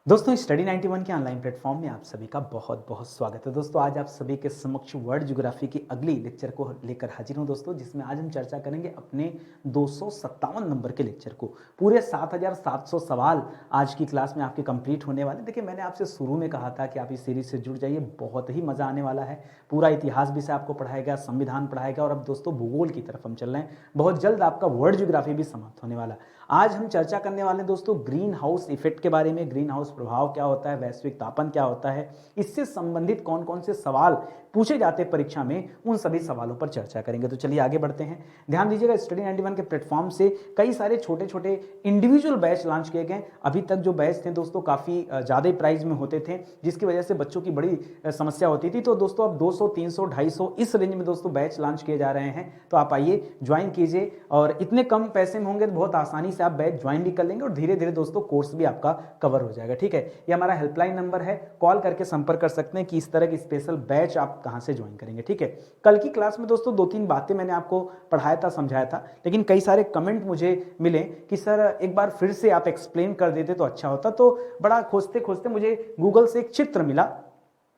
दोस्तों स्टडी 91 के online platform में आप सभी का बहुत बहुत स्वागत है। दोस्तों आज आप सभी के समक्ष वर्ल्ड ज्योग्राफी की अगली लेक्चर को लेकर हाजिर हूं दोस्तों, जिसमें आज हम चर्चा करेंगे अपने 257 नंबर के लेक्चर को। पूरे 7700 सवाल आज की क्लास में आपके कंप्लीट होने वाले। देखिए मैंने आपसे शुरू में कहा था कि आप इस सीरीज से जुड़ जाइए, बहुत ही मजा आने वाला है। पूरा इतिहास भी से आपको पढ़ाएगा, संविधान पढ़ाएगा और अब दोस्तों भूगोल की तरफ हम चल रहे हैं। बहुत जल्द आपका वर्ल्ड ज्योग्राफी भी समाप्त होने वाला है। आज हम चर्चा करने वाले हैं दोस्तों ग्रीन हाउस इफेक्ट के बारे में। ग्रीन हाउस प्रभाव क्या होता है, वैश्विक तापन क्या होता है, इससे संबंधित कौन कौन से सवाल पूछे जाते हैं परीक्षा में, उन सभी सवालों पर चर्चा करेंगे। तो चलिए आगे बढ़ते हैं। ध्यान दीजिएगा स्टडी 91 के प्लेटफॉर्म से कई सारे छोटे छोटे इंडिविजुअल बैच लॉन्च किए गए। अभी तक जो बैच थे दोस्तों काफ़ी ज़्यादा प्राइस में होते थे, जिसकी वजह से बच्चों की बड़ी समस्या होती थी। तो दोस्तों अब 200, 300, 250 इस रेंज में दोस्तों बैच लॉन्च किए जा रहे हैं। तो आप आइए ज्वाइन कीजिए, और इतने कम पैसे में होंगे तो बहुत आसानी से आप बैच ज्वाइन भी कर लेंगे और धीरे धीरे दोस्तों कोर्स भी आपका कवर हो जाएगा। ठीक है, ये हमारा हेल्पलाइन नंबर है, कॉल करके संपर्क कर सकते हैं कि इस तरह की स्पेशल बैच आप कहां से ज्वाइन करेंगे। ठीक है, कल की क्लास में दोस्तों 2-3 बातें मैंने आपको पढ़ाया था, समझाया था, लेकिन कई सारे कमेंट मुझे मिले कि सर एक बार फिर से आप एक्सप्लेन कर देते तो अच्छा होता। तो बड़ा खोजते खोजते मुझे गूगल से एक चित्र मिला।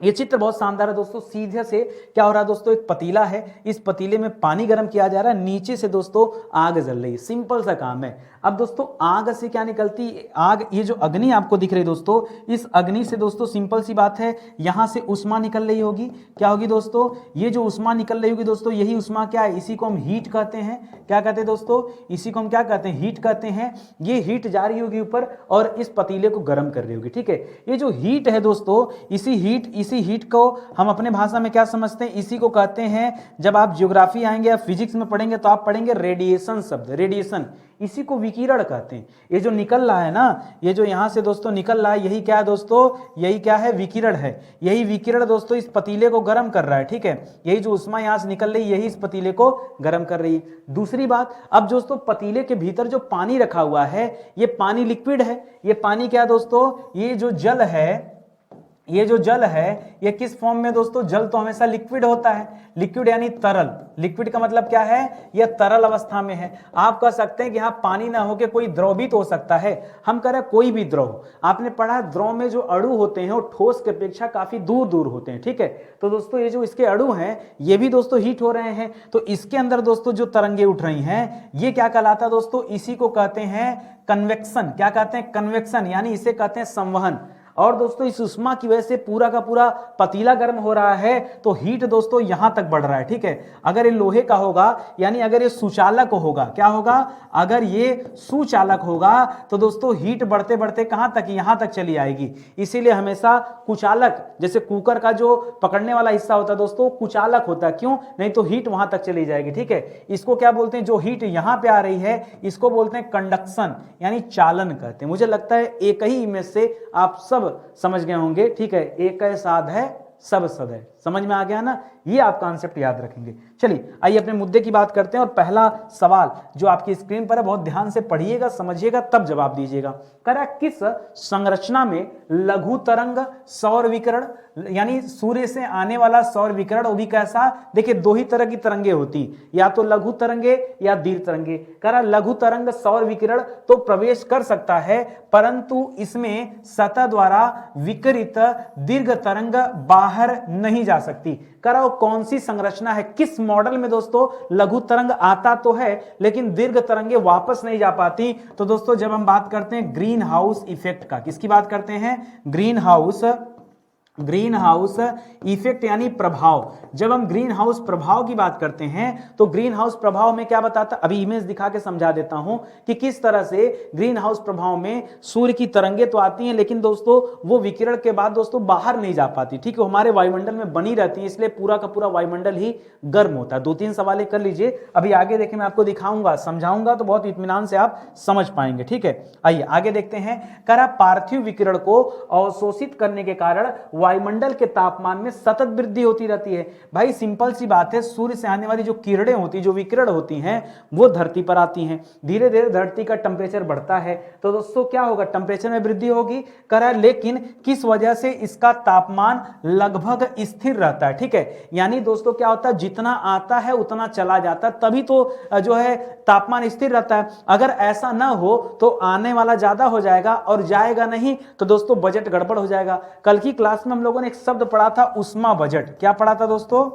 ये चित्र बहुत शानदार है दोस्तों। सीधे से क्या हो रहा है दोस्तों, एक पतीला है, इस पतीले में पानी गर्म किया जा रहा है, नीचे से दोस्तों आग जल रही है। सिंपल सा काम है। अब दोस्तों आग से क्या निकलती, आग, ये जो अग्नि आपको दिख रही है दोस्तों, इस अग्नि से दोस्तों सिंपल सी बात है, यहां से उष्मा निकल रही होगी। क्या होगी दोस्तों, ये जो उष्मा निकल रही होगी दोस्तों, यही उष्मा क्या है, इसी को हम हीट कहते हैं। क्या कहते हैं दोस्तों, इसी को हम क्या कहते हैं, हीट कहते हैं। ये हीट जा रही होगी ऊपर और इस पतीले को गर्म कर रही होगी। ठीक है, ये जो हीट है दोस्तों, इसी हीट को हम अपने भाषा में क्या समझते हैं, इसी को कहते हैं, जब आप ज्योग्राफी आएंगे या फिजिक्स में पढ़ेंगे तो आप पढ़ेंगे रेडिएशन शब्द, रेडिएशन, इसी को विकिरण कहते हैं। ये जो निकल रहा है ना, ये जो यहां से दोस्तों निकल रहा है, यही क्या है दोस्तों, यही क्या है, विकिरण है। यही विकिरण दोस्तों इस पतीले को गर्म कर रहा है। ठीक है, यही जो उष्मा यहां से निकल रही, यही इस पतीले को गर्म कर रही। दूसरी बात, अब दोस्तों पतीले के भीतर जो पानी रखा हुआ है, ये पानी लिक्विड है। ये पानी क्या दोस्तों, ये जो जल है, ये जो जल है, ये किस फॉर्म में दोस्तों, जल तो हमेशा लिक्विड होता है। लिक्विड यानी तरल। लिक्विड का मतलब क्या है, यह तरल अवस्था में है। आप कह सकते हैं कि हाँ पानी ना होके कोई द्रवित हो सकता है, हम कह रहे हैं कोई भी द्रव। आपने पढ़ा द्रव में जो अणु होते हैं वो ठोस के अपेक्षा काफी दूर दूर होते हैं। ठीक है, तो दोस्तों ये जो इसके अणु हैं, ये भी दोस्तों हीट हो रहे हैं। तो इसके अंदर दोस्तों जो तरंगे उठ रही हैं, ये क्या कहलाता है दोस्तों, इसी को कहते हैं कन्वेक्शन। क्या कहते हैं, कन्वेक्शन, यानी इसे कहते हैं संवहन। और दोस्तों इस उष्मा की वजह से पूरा का पूरा पतीला गर्म हो रहा है, तो हीट दोस्तों यहां तक बढ़ रहा है। ठीक है, अगर ये लोहे का होगा, यानी अगर ये सुचालक होगा, क्या होगा, अगर ये सुचालक होगा तो दोस्तों हीट बढ़ते बढ़ते कहां तक, यहां तक चली आएगी। इसीलिए हमेशा कुचालक, जैसे कुकर का जो पकड़ने वाला हिस्सा होता है दोस्तों, कुचालक होता है। क्यों, नहीं तो हीट वहां तक चली जाएगी। ठीक है, इसको क्या बोलते हैं, जो हीट यहां पे आ रही है, इसको बोलते हैं कंडक्शन, यानी चालन कहते हैं। मुझे लगता है एक ही इमेज से आप सब समझ गए होंगे। ठीक है, एक साध है सब सद है, समझ में आ गया ना, ये आप कॉन्सेप्ट याद रखेंगे। चलिए आइए अपने मुद्दे की बात करते हैं। और पहला सवाल जो आपकी स्क्रीन पर है, बहुत ध्यान से पढ़िएगा, समझिएगा, तब जवाब दीजिएगा। कह रहा है किस संरचना में लघु तरंग सौर विकिरण, यानी सूर्य से आने वाला सौर विकिरण, वो भी कैसा, देखिए दो ही तरह की तरंगे होती, या तो लघु तरंगे या दीर्घ तरंगे। कह रहा लघु तरंग सौर विकिरण तो प्रवेश कर सकता है, परंतु इसमें सतह द्वारा विकिरित दीर्घ तरंग बाहर नहीं जा सकती। कह रहा कौन सी संरचना है, किस मॉडल में दोस्तों लघु तरंग आता तो है लेकिन दीर्घ तरंगे वापस नहीं जा पाती। तो दोस्तों जब हम बात करते हैं ग्रीन हाउस इफेक्ट का, किसकी बात करते हैं, ग्रीन हाउस इफेक्ट यानी प्रभाव। जब हम ग्रीन हाउस प्रभाव की बात करते हैं तो ग्रीन हाउस प्रभाव में क्या बताता, अभी इमेज दिखा के समझा देता हूं कि किस तरह से ग्रीन हाउस प्रभाव में सूर्य की तरंगे तो आती हैं, लेकिन दोस्तों वो विकिरण के बाद दोस्तों बाहर नहीं जा पाती। ठीक है, हमारे वायुमंडल में बनी रहती है, इसलिए पूरा का पूरा वायुमंडल ही गर्म होता है। 2-3 सवाल कर लीजिए, अभी आगे देखें, मैं आपको दिखाऊंगा, समझाऊंगा, तो बहुत इत्मीनान से आप समझ पाएंगे। ठीक है, आइए आगे देखते हैं। कह रहा पार्थिव विकिरण को अवशोषित करने के कारण वायुमंडल के तापमान में सतत वृद्धि होती रहती है। भाई सिंपल सी बात है, सूर्य से आने वाली जो किरणें होती, जो विकिरण होती हैं, वो धरती पर आती हैं। धीरे धीरे धरती का टेम्परेचर बढ़ता है, तो दोस्तों क्या होगा, टेम्परेचर में वृद्धि होगी, करा, लेकिन किस वजह से, इसका तापमान लगभग स्थिर रहता है। ठीक है, यानी दोस्तों क्या होता है, जितना आता है उतना चला जाता है, तभी तो जो है तापमान स्थिर रहता है। अगर ऐसा ना हो तो आने वाला ज्यादा हो जाएगा और जाएगा नहीं, तो दोस्तों बजट गड़बड़ हो जाएगा। कल की क्लास में हम लोगों ने एक शब्द पढ़ा था, उष्मा बजट। क्या पढ़ा था दोस्तों?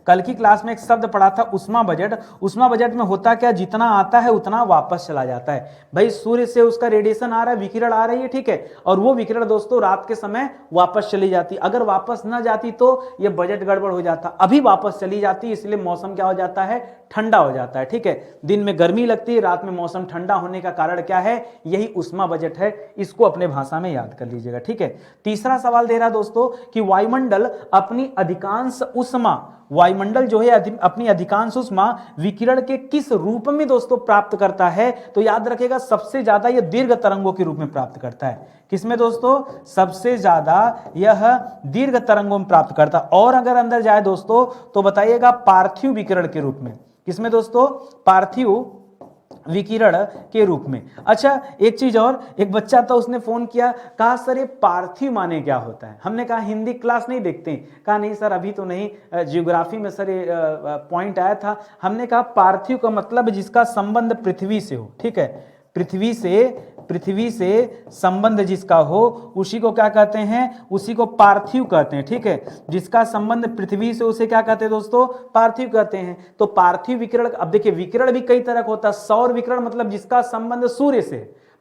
कल की क्लास में एक शब्द पढ़ा था, उष्मा बजट। उष्मा बजट में होता क्या, जितना आता है उतना वापस चला जाता है। भाई सूर्य से उसका रेडिएशन आ रहा है, विकिरण आ रही है, ठीक है, और वो विकिरण दोस्तों रात के समय वापस चली जाती। अगर वापस ना जाती तो ये बजट गड़बड़ हो जाता। अभी वापस चली जाती, इसलिए मौसम क्या हो जाता है, ठंडा हो जाता है। ठीक है, दिन में गर्मी लगती है, रात में मौसम ठंडा होने का कारण क्या है, यही उष्मा बजट है। इसको अपने भाषा में याद कर लीजिएगा। ठीक है, तीसरा सवाल दे रहा दोस्तों कि वायुमंडल अपनी अधिकांश उष्मा, वायुमंडल जो है अपनी अधिकांश उष्मा विकिरण के किस रूप में दोस्तों प्राप्त करता है? तो याद रखिएगा, सबसे ज्यादा यह दीर्घ तरंगों के रूप में प्राप्त करता है। किसमें दोस्तों? सबसे ज्यादा यह दीर्घ तरंगों में प्राप्त करता है। और अगर अंदर जाए दोस्तों तो बताइएगा पार्थिव विकिरण के रूप में। किसमें दोस्तों? पार्थिव विकिरण के रूप में। अच्छा, एक चीज और, एक बच्चा था, उसने फोन किया, कहा सर ये पार्थिव माने क्या होता है? हमने कहा हिंदी क्लास नहीं देखते हैं। कहा नहीं सर अभी तो नहीं, जियोग्राफी में सर ये पॉइंट आया था। हमने कहा पार्थिव का मतलब जिसका संबंध पृथ्वी से हो। ठीक है, पृथ्वी से संबंध जिसका हो उसी को क्या कहते हैं, उसी को पार्थिव कहते हैं। ठीक है, जिसका संबंध पृथ्वी से उसे क्या कहते हैं दोस्तों? पार्थिव कहते हैं। तो पार्थिव विकिरण, अब देखिए विकिरण भी कई तरह का होता है। सौर विकिरण मतलब जिसका संबंध सूर्य से,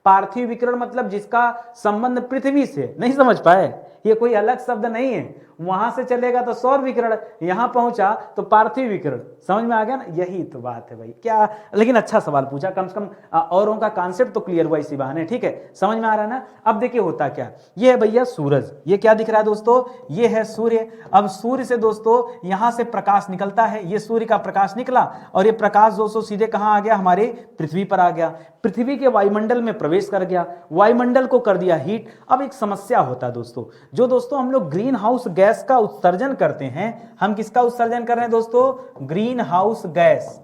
पार्थिव विकिरण मतलब जिसका संबंध पृथ्वी से। नहीं समझ पाए? ये कोई अलग शब्द नहीं है। वहां से चलेगा तो सौर विकिरण, यहां पहुंचा तो पार्थिव विकिरण। समझ में आ गया ना? यही तो बात है भाई। क्या, लेकिन अच्छा सवाल पूछा, कम से कम औरों का कॉन्सेप्ट तो क्लियर हुआ इसी बहाने। ठीक है, समझ में आ रहा है ना? अब देखिए होता क्या, ये है भैया सूरज। ये क्या दिख रहा है दोस्तों? ये है सूर्य। अब सूर्य से दोस्तों यहां से प्रकाश निकलता है, ये सूर्य का प्रकाश निकला और ये प्रकाश दोस्तों सीधे कहां आ गया, हमारे पृथ्वी पर आ गया। पृथ्वी के वायुमंडल में प्रवेश कर गया, वायुमंडल को कर दिया हीट। अब एक समस्या होता है दोस्तों, जो दोस्तों हम लोग ग्रीन हाउस गैस का उत्सर्जन करते हैं। हम किसका उत्सर्जन कर रहे हैं दोस्तों? Greenhouse gas.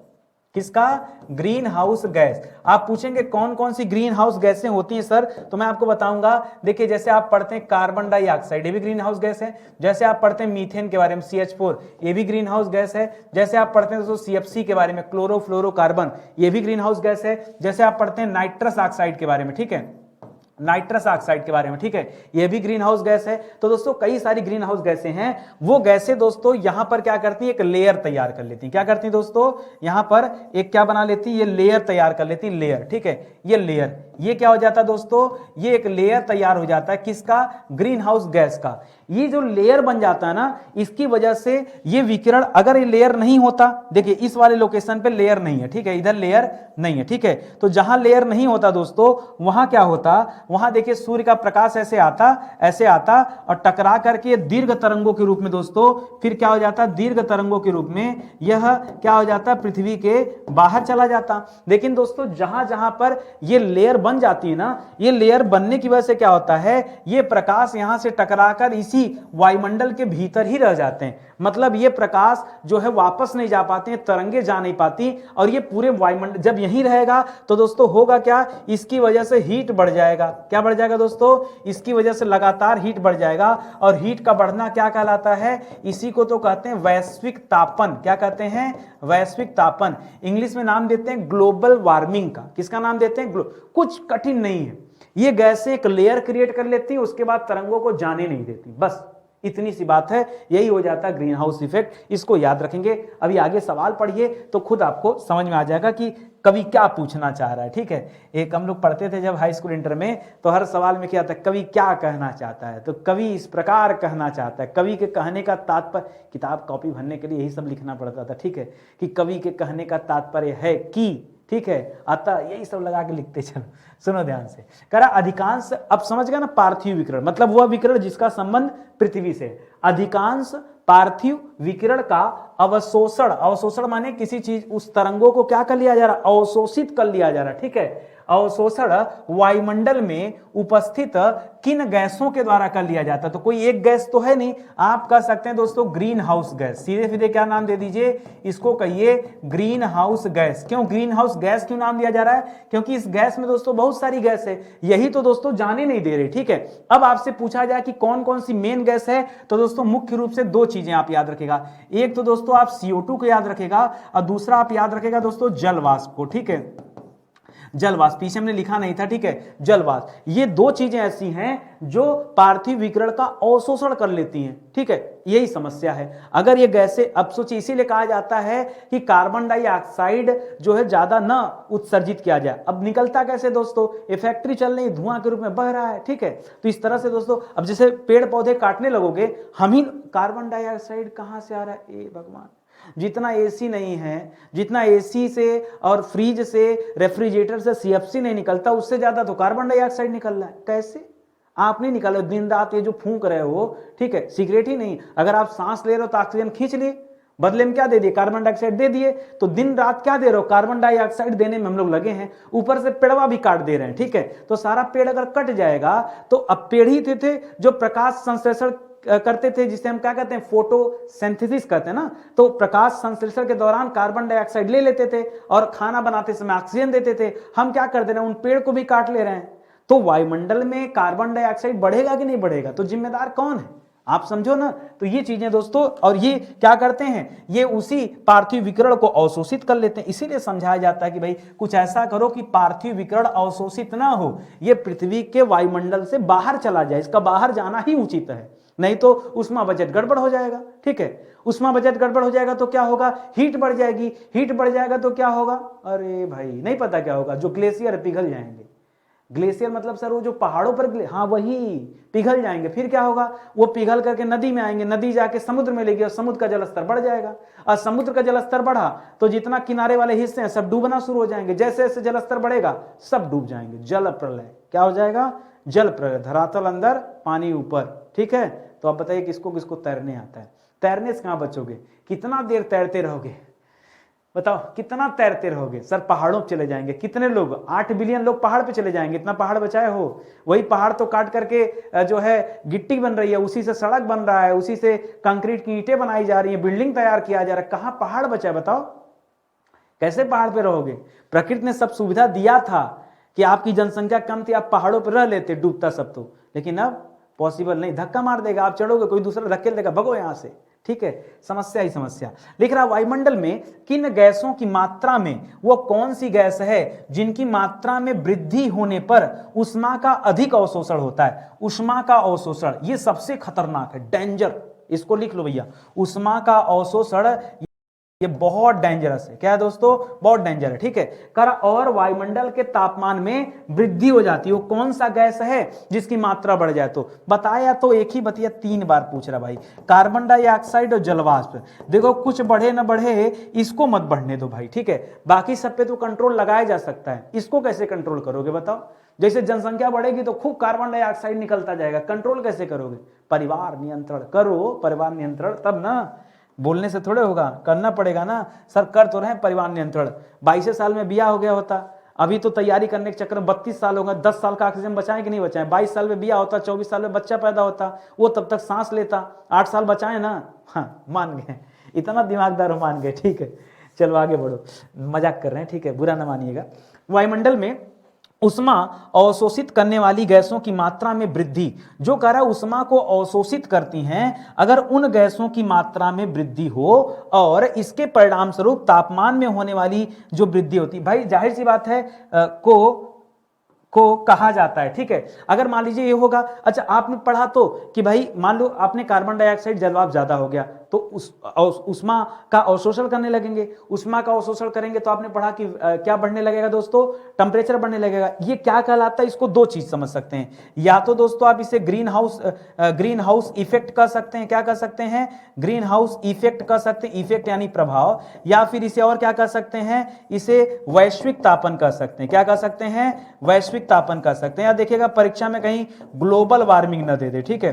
किसका? Greenhouse gas. आप पूछेंगे कौन कौन सी ग्रीन हाउस गैसें होती हैं सर, तो मैं आपको बताऊंगा। देखिए जैसे आप पढ़ते हैं कार्बन डाइऑक्साइड, ये भी ग्रीन हाउस गैस है। जैसे आप पढ़ते हैं मीथेन के बारे में, CH4, ये भी ग्रीन हाउस गैस है। जैसे आप पढ़ते हैं दोस्तों CFC के बारे में, क्लोरोफ्लोरोकार्बन, ये भी ग्रीन हाउस गैस है। जैसे आप पढ़ते हैं नाइट्रस ऑक्साइड के बारे में, ठीक है, नाइट्रस ऑक्साइड के बारे में, ठीक है, यह भी ग्रीन हाउस गैस है। तो दोस्तों कई सारी ग्रीन हाउस गैसें हैं। वो गैसें दोस्तों यहां पर क्या करती है, एक लेयर तैयार कर लेती हैं। क्या करती हैं दोस्तों? यहां पर एक क्या बना लेती है, ये लेयर तैयार कर लेती है, लेयर। ठीक है, ये लेयर, ये क्या हो जाता है दोस्तों? ये एक लेयर तैयार हो जाता है, किसका? ग्रीन हाउस गैस का। ये जो लेयर बन जाता है ना, इसकी वजह से ये विकिरण, अगर ये लेयर नहीं होता, देखिए इस वाले लोकेशन पे लेयर नहीं है, ठीक है, इधर लेयर नहीं है, ठीक है, तो जहां लेयर नहीं होता दोस्तों वहां क्या होता, वहां देखिए सूर्य का प्रकाश ऐसे आता और टकरा करके दीर्घ तरंगों के रूप में दोस्तों फिर क्या हो जाता, दीर्घ तरंगों के रूप में यह क्या हो जाता, पृथ्वी के बाहर चला जाता। लेकिन दोस्तों जहां जहां पर ये लेयर बन जाती है ना, ये लेयर बनने की वजह से क्या होता है, ये प्रकाश यहां से टकराकर इसी वायुमंडल के भीतर ही रह जाते हैं। मतलब ये प्रकाश जो है वापस नहीं जा पाते हैं, तरंगे जा नहीं पाती, और ये पूरे वायुमंडल जब यहीं रहेगा तो दोस्तों होगा क्या, इसकी वजह से हीट बढ़ जाएगा। क्या बढ़ जाएगा दोस्तों? इसकी वजह से लगातार हीट बढ़ जाएगा, और हीट का बढ़ना क्या कहलाता है, इसी को तो कहते हैं वैश्विक तापन। क्या कहते हैं? वैश्विक तापन। इंग्लिश में नाम देते हैं ग्लोबल वार्मिंग का। किसका नाम देते हैं? कुछ कठिन नहीं है, ये गैसें एक लेयर क्रिएट कर लेती है, उसके बाद तरंगों को जाने नहीं देती, बस इतनी सी बात है। यही हो जाता है ग्रीन हाउस इफेक्ट, इसको याद रखेंगे। अभी आगे सवाल पढ़िए तो खुद आपको समझ में आ जाएगा कि कवि क्या पूछना चाह रहा है। ठीक है, एक हम लोग पढ़ते थे जब हाई स्कूल इंटर में, तो हर सवाल में क्या आता है, कवि क्या कहना चाहता है, तो कवि इस प्रकार कहना चाहता है। कवि के कहने का तात्पर्य, किताब कॉपी भरने के लिए यही सब लिखना पड़ता था, ठीक है, कि कवि के कहने का तात्पर्य है कि, ठीक है, अतः यही सब लगा के लिखते चलो। सुनो ध्यान से, करा अधिकांश, अब समझ गया ना, पार्थिव विकिरण मतलब वह विकिरण जिसका संबंध पृथ्वी से। अधिकांश पार्थिव विकिरण का अवशोषण, अवशोषण माने किसी चीज, उस तरंगों को क्या कर लिया जा रहा, अवशोषित कर लिया जा रहा, ठीक है, अवशोषण वायुमंडल में उपस्थित किन गैसों के द्वारा कर लिया जाता है? तो कोई एक गैस तो है नहीं, आप कह सकते हैं दोस्तों ग्रीन हाउस गैस। सीधे सीधे क्या नाम दे दीजिए, इसको कहिए ग्रीन हाउस गैस। क्यों ग्रीन हाउस गैस क्यों नाम दिया जा रहा है? क्योंकि इस गैस में दोस्तों बहुत सारी गैस है, यही तो दोस्तों जाने नहीं दे रहे। ठीक है, अब आपसे पूछा जाए कि कौन कौन सी मेन गैस है, तो दोस्तों मुख्य रूप से दो चीजें आप याद रखेगा। एक तो दोस्तों आप CO2 को याद रखेगा और दूसरा आप याद रखेगा दोस्तों जल वाष्प को। ठीक है, जल वाष्प, पीछे हमने लिखा नहीं था। ठीक है, जल वाष्प, ये दो चीजें ऐसी हैं जो पार्थिव विकिरण का अवशोषण कर लेती हैं। ठीक है, यही समस्या है। अगर ये गैसें, अब सोचिए इसीलिए कहा जाता है कि कार्बन डाइऑक्साइड जो है ज्यादा न उत्सर्जित किया जाए। अब निकलता कैसे दोस्तों, ये फैक्ट्री चल रही, धुआं के रूप में बह रहा है। ठीक है, तो इस तरह से दोस्तों, अब जैसे पेड़ पौधे काटने लगोगे, हम ही कार्बन डाइऑक्साइड कहां से आ रहा है, ए भगवान। जितना एसी नहीं है, जितना एसी से और फ्रिज से, रेफ्रिजरेटर से CFC नहीं निकलता, उससे ज्यादा तो कार्बन डाइऑक्साइड निकल रहा है। कैसे? आप नहीं निकालो, दिन रात ये जो फूंक रहे हो, ठीक है, सिगरेट ही नहीं, अगर आप सांस ले रहे हो तो ऑक्सीजन खींच लिए, बदले में क्या दे दिए, कार्बन डाइऑक्साइड दे दिए। तो दिन रात क्या दे रहे हो, कार्बन डाइऑक्साइड देने में हम लोग लगे हैं, ऊपर से पेड़वा भी काट दे रहे हैं। ठीक है, तो सारा पेड़ अगर कट जाएगा तो अब पेड़ ही थे जो प्रकाश संश्लेषण करते थे, जिसे हम क्या कहते हैं, फोटोसिंथेसिस कहते हैं ना। तो प्रकाश संश्लेषण के दौरान कार्बन डाइऑक्साइड ले लेते थे और खाना बनाते समय ऑक्सीजन देते थे। हम क्या कर दे रहे हैं, उन पेड़ को भी काट ले रहे हैं। तो वायुमंडल में कार्बन डाइऑक्साइड बढ़ेगा कि नहीं बढ़ेगा, तो जिम्मेदार कौन है, आप समझो ना। तो ये चीजें दोस्तों, और ये क्या करते हैं, ये उसी पार्थिव विकिरण को अवशोषित कर लेते हैं। इसीलिए समझाया जाता है कि भाई कुछ ऐसा करो कि पार्थिव विकिरण अवशोषित ना हो, ये पृथ्वी के वायुमंडल से बाहर चला जाए, इसका बाहर जाना ही उचित है, नहीं तो उष्मा बजट गड़बड़ हो जाएगा। ठीक है, उष्मा बजट गड़बड़ हो जाएगा तो क्या होगा, हीट बढ़ जाएगी, हीट बढ़ जाएगा तो क्या होगा, अरे भाई नहीं पता क्या होगा, जो ग्लेशियर पिघल जाएंगे। ग्लेशियर मतलब सर वो जो पहाड़ों पर, हाँ वही पिघल जाएंगे। फिर क्या होगा, वो पिघल करके नदी में आएंगे, नदी जाके समुद्र में लेगी और समुद्र का जलस्तर बढ़ जाएगा। और समुद्र का जलस्तर बढ़ा तो जितना किनारे वाले हिस्से हैं सब डूबना शुरू हो जाएंगे। जैसे जैसे जलस्तर बढ़ेगा सब डूब जाएंगे, जल प्रलय। क्या हो जाएगा, जल प्रलय, धरातल अंदर पानी ऊपर। ठीक है, तो आप बताइए किसको किसको तैरने आता है, तैरने से कहां बचोगे, कितना देर तैरते रहोगे, बताओ कितना तैरते रहोगे। सर पहाड़ों पे चले जाएंगे, कितने लोग, 8 बिलियन लोग पहाड़ पे चले जाएंगे, इतना पहाड़ बचाए हो, वही पहाड़ तो काट करके जो है गिट्टी बन रही है, उसी से सड़क बन रहा है, उसी से कंक्रीट की ईंटें बनाई जा रही है, बिल्डिंग तैयार किया जा रहा है, कहां पहाड़ बचा है बताओ, कैसे पहाड़ पे रहोगे। प्रकृति ने सब सुविधा दिया था कि आपकी जनसंख्या कम थी, आप पहाड़ों पर रह लेते, डूबता सब तो, लेकिन अब पॉसिबल नहीं, धक्का मार देगा, आप चढ़ोगे कोई दूसरा धक्के देगा, भगो यहां से। ठीक है, समस्या ही समस्या। लिख रहा वायुमंडल में किन गैसों की मात्रा में, वो कौन सी गैस है जिनकी मात्रा में वृद्धि होने पर उष्मा का अधिक अवशोषण होता है। उष्मा का अवशोषण ये सबसे खतरनाक है, डेंजर, इसको लिख लो भैया, उष्मा का अवशोषण ये बहुत डेंजरस है। क्या है दोस्तों, बहुत डेंजर है। ठीक है, कर और वायुमंडल के तापमान में वृद्धि हो जाती है, वो कौन सा गैस है जिसकी मात्रा बढ़ जाए। तो बताया तो एक ही बतिया 3 बार पूछ रहा भाई, कार्बन डाइऑक्साइड और जलवाष्प। देखो कुछ बढ़े ना बढ़े, इसको मत बढ़ने दो भाई। ठीक है, बाकी सब पे तो कंट्रोल लगाया जा सकता है, इसको कैसे कंट्रोल करोगे बताओ। जैसे जनसंख्या बढ़ेगी तो खूब कार्बन डाइऑक्साइड निकलता जाएगा, कंट्रोल कैसे करोगे, परिवार नियंत्रण करो, परिवार नियंत्रण, तब ना, बोलने से थोड़े होगा, करना पड़ेगा ना। सर कर तो रहे परिवार नियंत्रण, 22 साल में बिया हो गया होता, अभी तो तैयारी करने के चक्कर में 32 साल हो गए, 10 साल का ऑक्सीजन बचाएं कि नहीं बचाएं। 22 साल में बिया होता, 24 साल में बच्चा पैदा होता, वो तब तक सांस लेता, 8 साल बचाएं ना। हाँ मान गए, इतना दिमागदार हो, मान गए। ठीक है, चलो आगे बढ़ो, मजाक कर रहे हैं, ठीक है, बुरा ना मानिएगा। वायुमंडल में उष्मा अवशोषित करने वाली गैसों की मात्रा में वृद्धि, जो कह रहा है उष्मा को अवशोषित करती हैं, अगर उन गैसों की मात्रा में वृद्धि हो और इसके परिणाम स्वरूप तापमान में होने वाली जो वृद्धि होती, भाई जाहिर सी बात है को कहा जाता है। ठीक है, अगर मान लीजिए ये होगा, अच्छा आपने पढ़ा तो कि भाई मान लो आपने कार्बन डाइऑक्साइड जलवाष्प ज्यादा हो गया तो उष्मा का अवशोषण करने लगेंगे, उष्मा का अवशोषण करेंगे तो आपने पढ़ा कि क्या बढ़ने लगेगा दोस्तों, टेम्परेचर बढ़ने लगेगा। ये क्या कहलाता है, इसको 2 चीज समझ सकते हैं, या तो दोस्तों आप इसे ग्रीन हाउस इफेक्ट कह सकते हैं, क्या कह सकते हैं, ग्रीन हाउस इफेक्ट कह सकते हैं, इफेक्ट यानी प्रभाव, या फिर इसे और क्या कह सकते हैं, इसे वैश्विक तापन कह सकते हैं। क्या कह सकते हैं, वैश्विक तापन कर सकते हैं, या देखिएगा परीक्षा में कहीं ग्लोबल वार्मिंग न दे दे। ठीक है,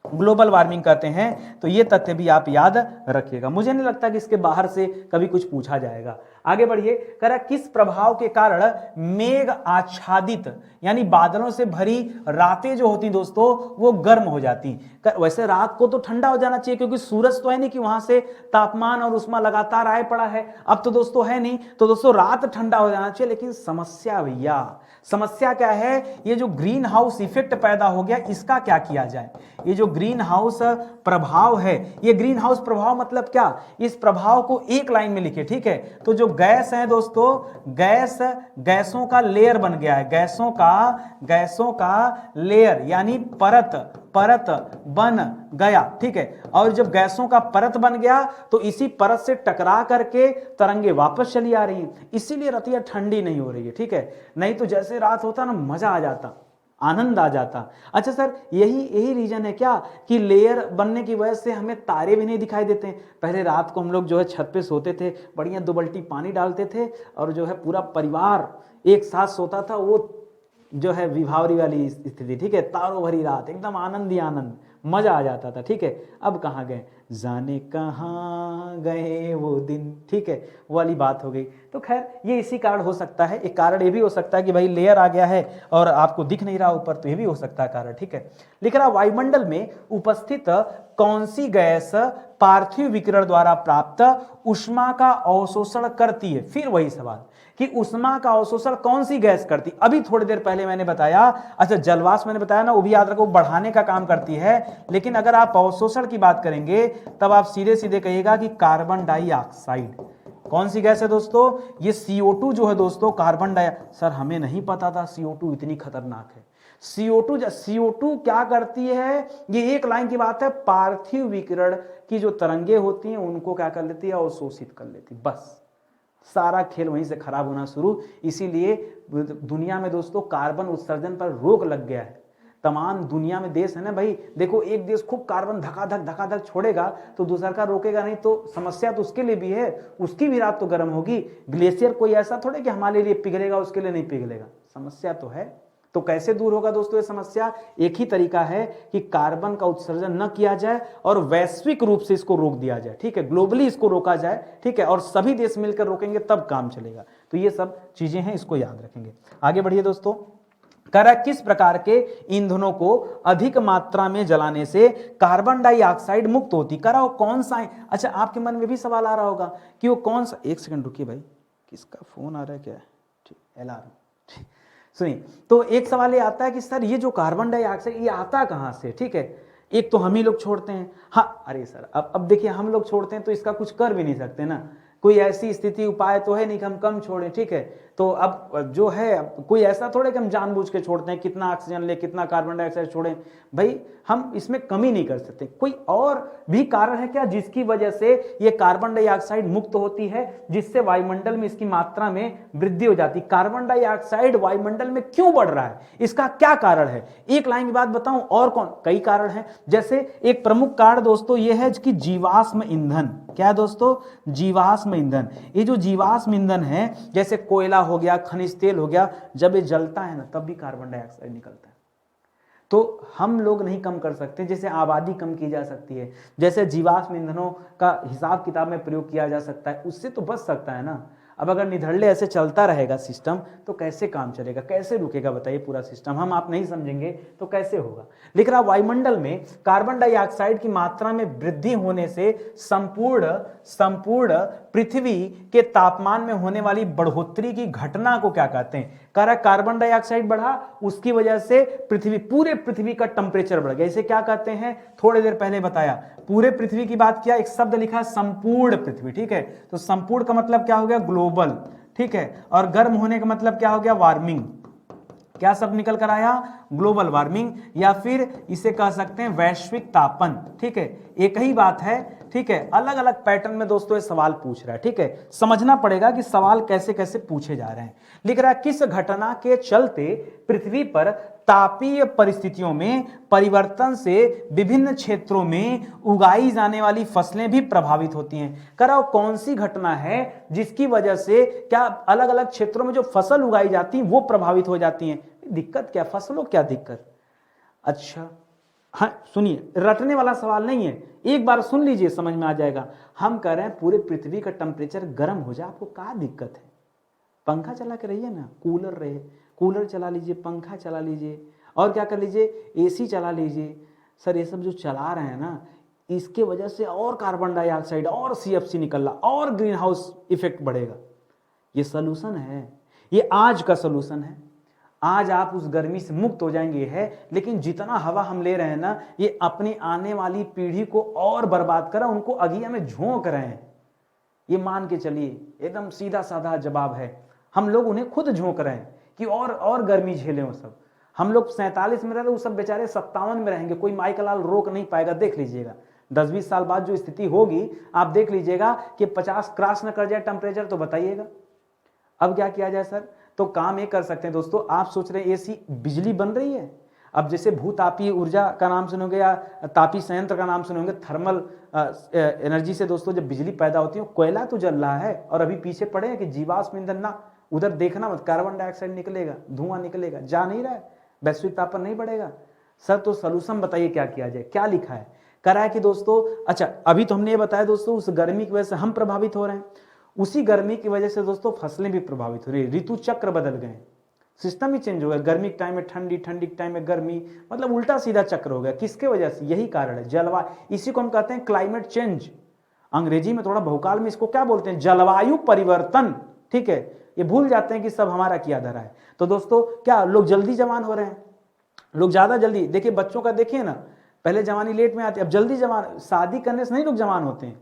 ग्लोबल वार्मिंग कहते हैं। तो ये तथ्य भी आप याद रखिएगा। मुझे नहीं लगता कि इसके बाहर से कभी कुछ पूछा जाएगा। आगे बढ़िए, कह रहा किस प्रभाव के कारण मेघ आच्छादित यानी बादलों से भरी रातें जो होती दोस्तों वो गर्म हो जाती। वैसे रात को तो ठंडा हो जाना चाहिए क्योंकि सूरज तो है नहीं कि वहां से तापमान और उष्मा लगातार आए पड़ा है, अब तो दोस्तों है नहीं, तो दोस्तों रात ठंडा हो जाना चाहिए। लेकिन समस्या भैया, समस्या क्या है, ये जो ग्रीन हाउस इफेक्ट पैदा हो गया इसका क्या किया जाए। ये जो ग्रीन हाउस प्रभाव है, ये ग्रीन हाउस प्रभाव मतलब क्या, इस प्रभाव को एक लाइन में लिखे, ठीक है। तो जो गैस है दोस्तों, गैसों का लेयर बन गया है, गैसों का लेयर यानी परत बन गया, ठीक है। और जब गैसों का परत बन गया तो इसी परत से टकरा करके तरंगे वापस चली आ रही हैं, इसीलिए रतिया ठंडी नहीं हो रही है, ठीक है। नहीं तो जैसे रात होता ना मजा आ जाता, आनंद आ जाता। अच्छा सर, यही रीजन है क्या कि लेयर बनने की वजह से हमें तारे भी नहीं दिखाई देते हैं। पहले रात को हम लोग जो है छत पे सोते थे, बढ़िया 2 बाल्टी पानी डालते थे और जो है पूरा परिवार एक साथ सोता था, वो जो है विभावरी वाली स्थिति, ठीक है, तारों भरी रात, एकदम आनंद ही आनंद, मजा आ जाता था, ठीक है। अब कहाँ गए, जाने कहाँ गए वो दिन, ठीक है, वो वाली बात हो गई। तो खैर ये इसी कारण हो सकता है। एक कारण ये भी हो सकता है कि भाई लेयर आ गया है और आपको दिख नहीं रहा ऊपर, तो ये भी हो सकता है कारण, ठीक है। लिख रहा वायुमंडल में उपस्थित कौन सी गैस पार्थिव विकिरण द्वारा प्राप्त ऊष्मा का अवशोषण करती है। फिर वही सवाल कि ऊष्मा का अवशोषण कौन सी गैस करती। अभी थोड़ी देर पहले मैंने बताया, अच्छा जलवाष्प मैंने बताया ना, वो भी याद रखो बढ़ाने का काम करती है। लेकिन अगर आप अवशोषण की बात करेंगे तब आप सीधे सीधे कहिएगा कि कार्बन डाइऑक्साइड। कौन सी गैस है दोस्तों, ये CO2 जो है दोस्तों, कार्बन डाइऑक्साइड। सर हमें नहीं पता था CO2 इतनी खतरनाक है। CO2 क्या करती है, ये एक लाइन की बात है, पार्थिव विकिरण की जो तरंगे होती हैं उनको क्या कर लेती है, अवशोषित कर लेती। बस सारा खेल वहीं से खराब होना शुरू। इसीलिए दुनिया में दोस्तों कार्बन उत्सर्जन पर रोक लग गया है। तमाम दुनिया में देश है ना भाई, देखो एक देश खूब कार्बन धकाधक छोड़ेगा तो दूसरा का रोकेगा नहीं, तो समस्या तो उसके लिए भी है, उसकी भी रात तो गर्म होगी। ग्लेशियर कोई ऐसा थोड़े कि हमारे लिए पिघलेगा, उसके लिए नहीं पिघलेगा, समस्या तो है। तो कैसे दूर होगा दोस्तों ये समस्या, एक ही तरीका है कि कार्बन का उत्सर्जन न किया जाए और वैश्विक रूप से इसको रोक दिया जाए, ठीक है, ग्लोबली इसको रोका जाए, ठीक है, और सभी देश मिलकर रोकेंगे तब काम चलेगा। तो ये सब चीजें हैं, इसको याद रखेंगे। आगे बढ़िए दोस्तों, कह रहा किस प्रकार के ईंधनों को अधिक मात्रा में जलाने से कार्बन डाइऑक्साइड मुक्त होती। कह रहा कौन सा। अच्छा आपके मन में भी सवाल आ रहा होगा कि वो कौन सा, एक सेकंड रुकिए भाई, किसका फोन आ रहा है क्या, ठीक, अलार्म, सुनिए। तो एक सवाल ये आता है कि सर ये जो कार्बन डाइऑक्साइड ये आता कहाँ से, ठीक है। एक तो हम ही लोग छोड़ते हैं, हाँ अरे सर अब देखिए हम लोग छोड़ते हैं तो इसका कुछ कर भी नहीं सकते ना, कोई ऐसी स्थिति उपाय तो है नहीं कि हम कम छोड़ें, ठीक है। तो अब जो है कोई ऐसा थोड़े कि हम जानबूझ के छोड़ते हैं, कितना ऑक्सीजन ले कितना कार्बन डाइऑक्साइड छोड़ें, भाई हम इसमें कमी नहीं कर सकते। कोई और भी कारण है क्या जिसकी वजह से ये कार्बन डाइऑक्साइड मुक्त होती है, जिससे वायुमंडल में इसकी मात्रा में वृद्धि हो जाती। कार्बन डाइऑक्साइड वायुमंडल में क्यों बढ़ रहा है, इसका क्या कारण है, एक लाइन की बात बताऊं, और कौन, कई कारण है। जैसे एक प्रमुख कारण दोस्तों ये है कि जीवाश्म ईंधन। क्या है दोस्तों, जीवाश्म ईंधन। ये जो जीवाश्म ईंधन है जैसे कोयला हो गया, खनिज तेल हो गया, जब ये जलता है ना तब भी कार्बन डाइऑक्साइड निकलता है। तो हम लोग नहीं कम कर सकते, जैसे आबादी कम की जा सकती है, जैसे जीवाश्म ईंधनों का हिसाब किताब में प्रयोग किया जा सकता है, उससे तो बच सकता है ना। अब अगर निधड़ले ऐसे चलता रहेगा सिस्टम तो कैसे काम चलेगा, कैसे रुकेगा बताइए पूरा सिस्टम, हम आप नहीं समझेंगे तो कैसे होगा। लिख रहा वायुमंडल में कार्बन डाइऑक्साइड की मात्रा में वृद्धि होने से संपूर्ण पृथ्वी के तापमान में होने वाली बढ़ोतरी की घटना को क्या कहते हैं। कह रहा कार्बन डाइऑक्साइड बढ़ा, उसकी वजह से पूरे पृथ्वी का टेम्परेचर बढ़ गया, इसे क्या कहते हैं, थोड़ी देर पहले बताया। पूरे पृथ्वी की बात किया, एक शब्द लिखा संपूर्ण पृथ्वी, ठीक है। तो संपूर्ण का मतलब क्या हो गया, ग्लोबल, ठीक है। और गर्म होने का मतलब क्या हो गया, वार्मिंग। क्या शब्द निकल कर आया, ग्लोबल वार्मिंग, या फिर इसे कह सकते हैं वैश्विक तापन, ठीक है। एक ही बात है, ठीक है, अलग अलग पैटर्न में दोस्तों ये सवाल पूछ रहा है, ठीक है। समझना पड़ेगा कि सवाल कैसे कैसे पूछे जा रहे हैं। लिख रहा है किस घटना के चलते पृथ्वी पर तापीय परिस्थितियों में परिवर्तन से विभिन्न क्षेत्रों में उगाई जाने वाली फसलें भी प्रभावित होती हैं। कराओ कौन सी घटना है जिसकी वजह से क्या अलग अलग क्षेत्रों में जो फसल उगाई जाती है वो प्रभावित हो जाती हैं। दिक्कत क्या, फसलों क्या दिक्कत, अच्छा हाँ सुनिए, रटने वाला सवाल नहीं है, एक बार सुन लीजिए समझ में आ जाएगा। हम कह रहे हैं पूरे पृथ्वी का टेम्परेचर गर्म हो जाए, आपको क्या दिक्कत है? पंखा चला के रहिए ना, कूलर रहे, कूलर चला लीजिए, पंखा चला लीजिए, और क्या कर लीजिए, एसी चला लीजिए। सर ये सब जो चला रहे हैं ना, इसके वजह से और कार्बन डाइऑक्साइड और सीएफसी निकल रहा और ग्रीन हाउस इफेक्ट बढ़ेगा। ये सलूशन है, ये आज का सलूशन है। आज आप उस गर्मी से मुक्त हो जाएंगे है, लेकिन जितना हवा हम ले रहे हैं ना, ये अपनी आने वाली पीढ़ी को और बर्बाद कर रहा है, उनको अगिया में झोंक रहे हैं। ये मान के चलिए, एकदम सीधा साधा जवाब है, हम लोग उन्हें खुद झोंक रहे हैं कि और गर्मी झेले वो सब। हम लोग 47 में रह रहे, वो सब बेचारे 57 में रहेंगे, कोई माई का लाल रोक नहीं पाएगा। देख लीजिएगा 10-20 साल बाद जो स्थिति होगी, आप देख लीजिएगा कि 50 क्रॉस न कर जाए टेम्परेचर, तो बताइएगा अब क्या किया जाए सर? तो काम ये कर सकते हैं दोस्तों, आप सोच रहे हैं एसी बिजली बन रही है, अब जैसे भूतापीय ऊर्जा का नाम सुनोगे या तापीय संयंत्र का नाम सुनोगे, थर्मल एनर्जी से दोस्तों जब बिजली पैदा होती है, कोयला तो जल रहा है, और अभी पीछे पड़े हैं कि जीवाश्म ईंधन ना, उधर देखना मत, कार्बन डाइऑक्साइड निकलेगा, धुआं निकलेगा, जा नहीं रहा है, वैश्विक तापमान नहीं बढ़ेगा। सर तो सलूशन बताइए क्या किया जाए? क्या लिखा है? करा है कि दोस्तों, अच्छा अभी तो हमने ये बताया दोस्तों, उस गर्मी की वजह से हम प्रभावित हो रहे हैं, उसी गर्मी की वजह से दोस्तों फसलें भी प्रभावित हो रही है, ऋतु चक्र बदल गए, सिस्टम ही चेंज हो गया, गर्मी के टाइम में ठंडी, ठंडी के टाइम में गर्मी, मतलब उल्टा सीधा चक्र हो गया। किसके वजह से? यही कारण है, जलवायु। इसी को हम कहते हैं क्लाइमेट चेंज, अंग्रेजी में थोड़ा बहुकाल में इसको क्या बोलते हैं? जलवायु परिवर्तन। ठीक है, ये भूल जाते हैं कि सब हमारा किया धरा है। तो दोस्तों क्या लोग जल्दी जवान हो रहे हैं, लोग ज्यादा जल्दी, देखिए बच्चों का देखिए ना, पहले जवानी लेट में आती, अब जल्दी जवान, शादी करने से नहीं लोग जवान होते हैं,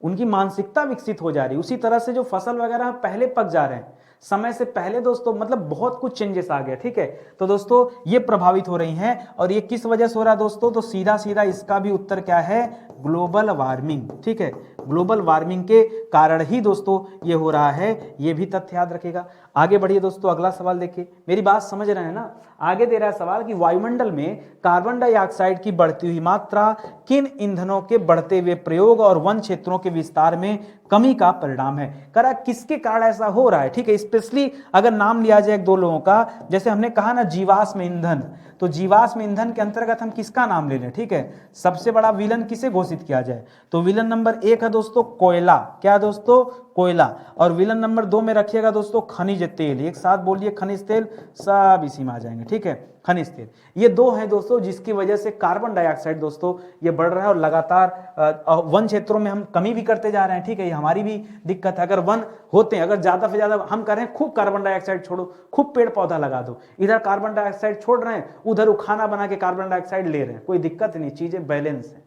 उनकी मानसिकता विकसित हो जा रही है। उसी तरह से जो फसल वगैरह पहले पक जा रहे हैं, समय से पहले दोस्तों, मतलब बहुत कुछ चेंजेस आ गया। ठीक है, तो दोस्तों ये प्रभावित हो रही हैं, और ये किस वजह से हो रहा है दोस्तों? तो सीधा सीधा इसका भी उत्तर क्या है? Global warming. ठीक है, ग्लोबल वार्मिंग के कारण ही दोस्तों ये हो रहा है, ये भी तथ्य याद रखेगा। आगे बढ़िए दोस्तों, अगला सवाल देखिए, मेरी बात समझ रहे हैं ना? आगे दे रहा है सवाल कि वायुमंडल में कार्बन डाइऑक्साइड की बढ़ती हुई मात्रा किन ईंधनों के बढ़ते हुए प्रयोग और वन क्षेत्रों के विस्तार में कमी का परिणाम है। करा किसके कारण ऐसा हो रहा है? ठीक है, स्पेशली अगर नाम लिया जाए एक दो लोगों का, जैसे हमने कहा ना जीवाश्म ईंधन, तो जीवाश्म ईंधन के अंतर्गत हम किसका नाम ले लें? ठीक है, सबसे बड़ा विलन किसे घोषित किया जाए? तो विलन नंबर 1 है दोस्तों कोयला। क्या दोस्तों? कोयला। और विलन नंबर 2 में रखिएगा दोस्तों खनिज तेल। एक साथ बोलिए खनिज तेल, सब इसी में आ जाएंगे। ठीक है, खनिज तेल, ये दो हैं दोस्तों जिसकी वजह से कार्बन डाइऑक्साइड दोस्तों ये बढ़ रहा है, और लगातार वन क्षेत्रों में हम कमी भी करते जा रहे हैं। ठीक है, ये हमारी भी दिक्कत है। अगर वन होते हैं, अगर ज्यादा से ज्यादा हम कर रहे हैं, खूब कार्बन डाइऑक्साइड छोड़ो, खूब पेड़ पौधा लगा दो, इधर कार्बन डाइऑक्साइड छोड़ रहे हैं, उधर खाना बना के कार्बन डाइऑक्साइड ले रहे हैं, कोई दिक्कत नहीं, चीजें बैलेंस है।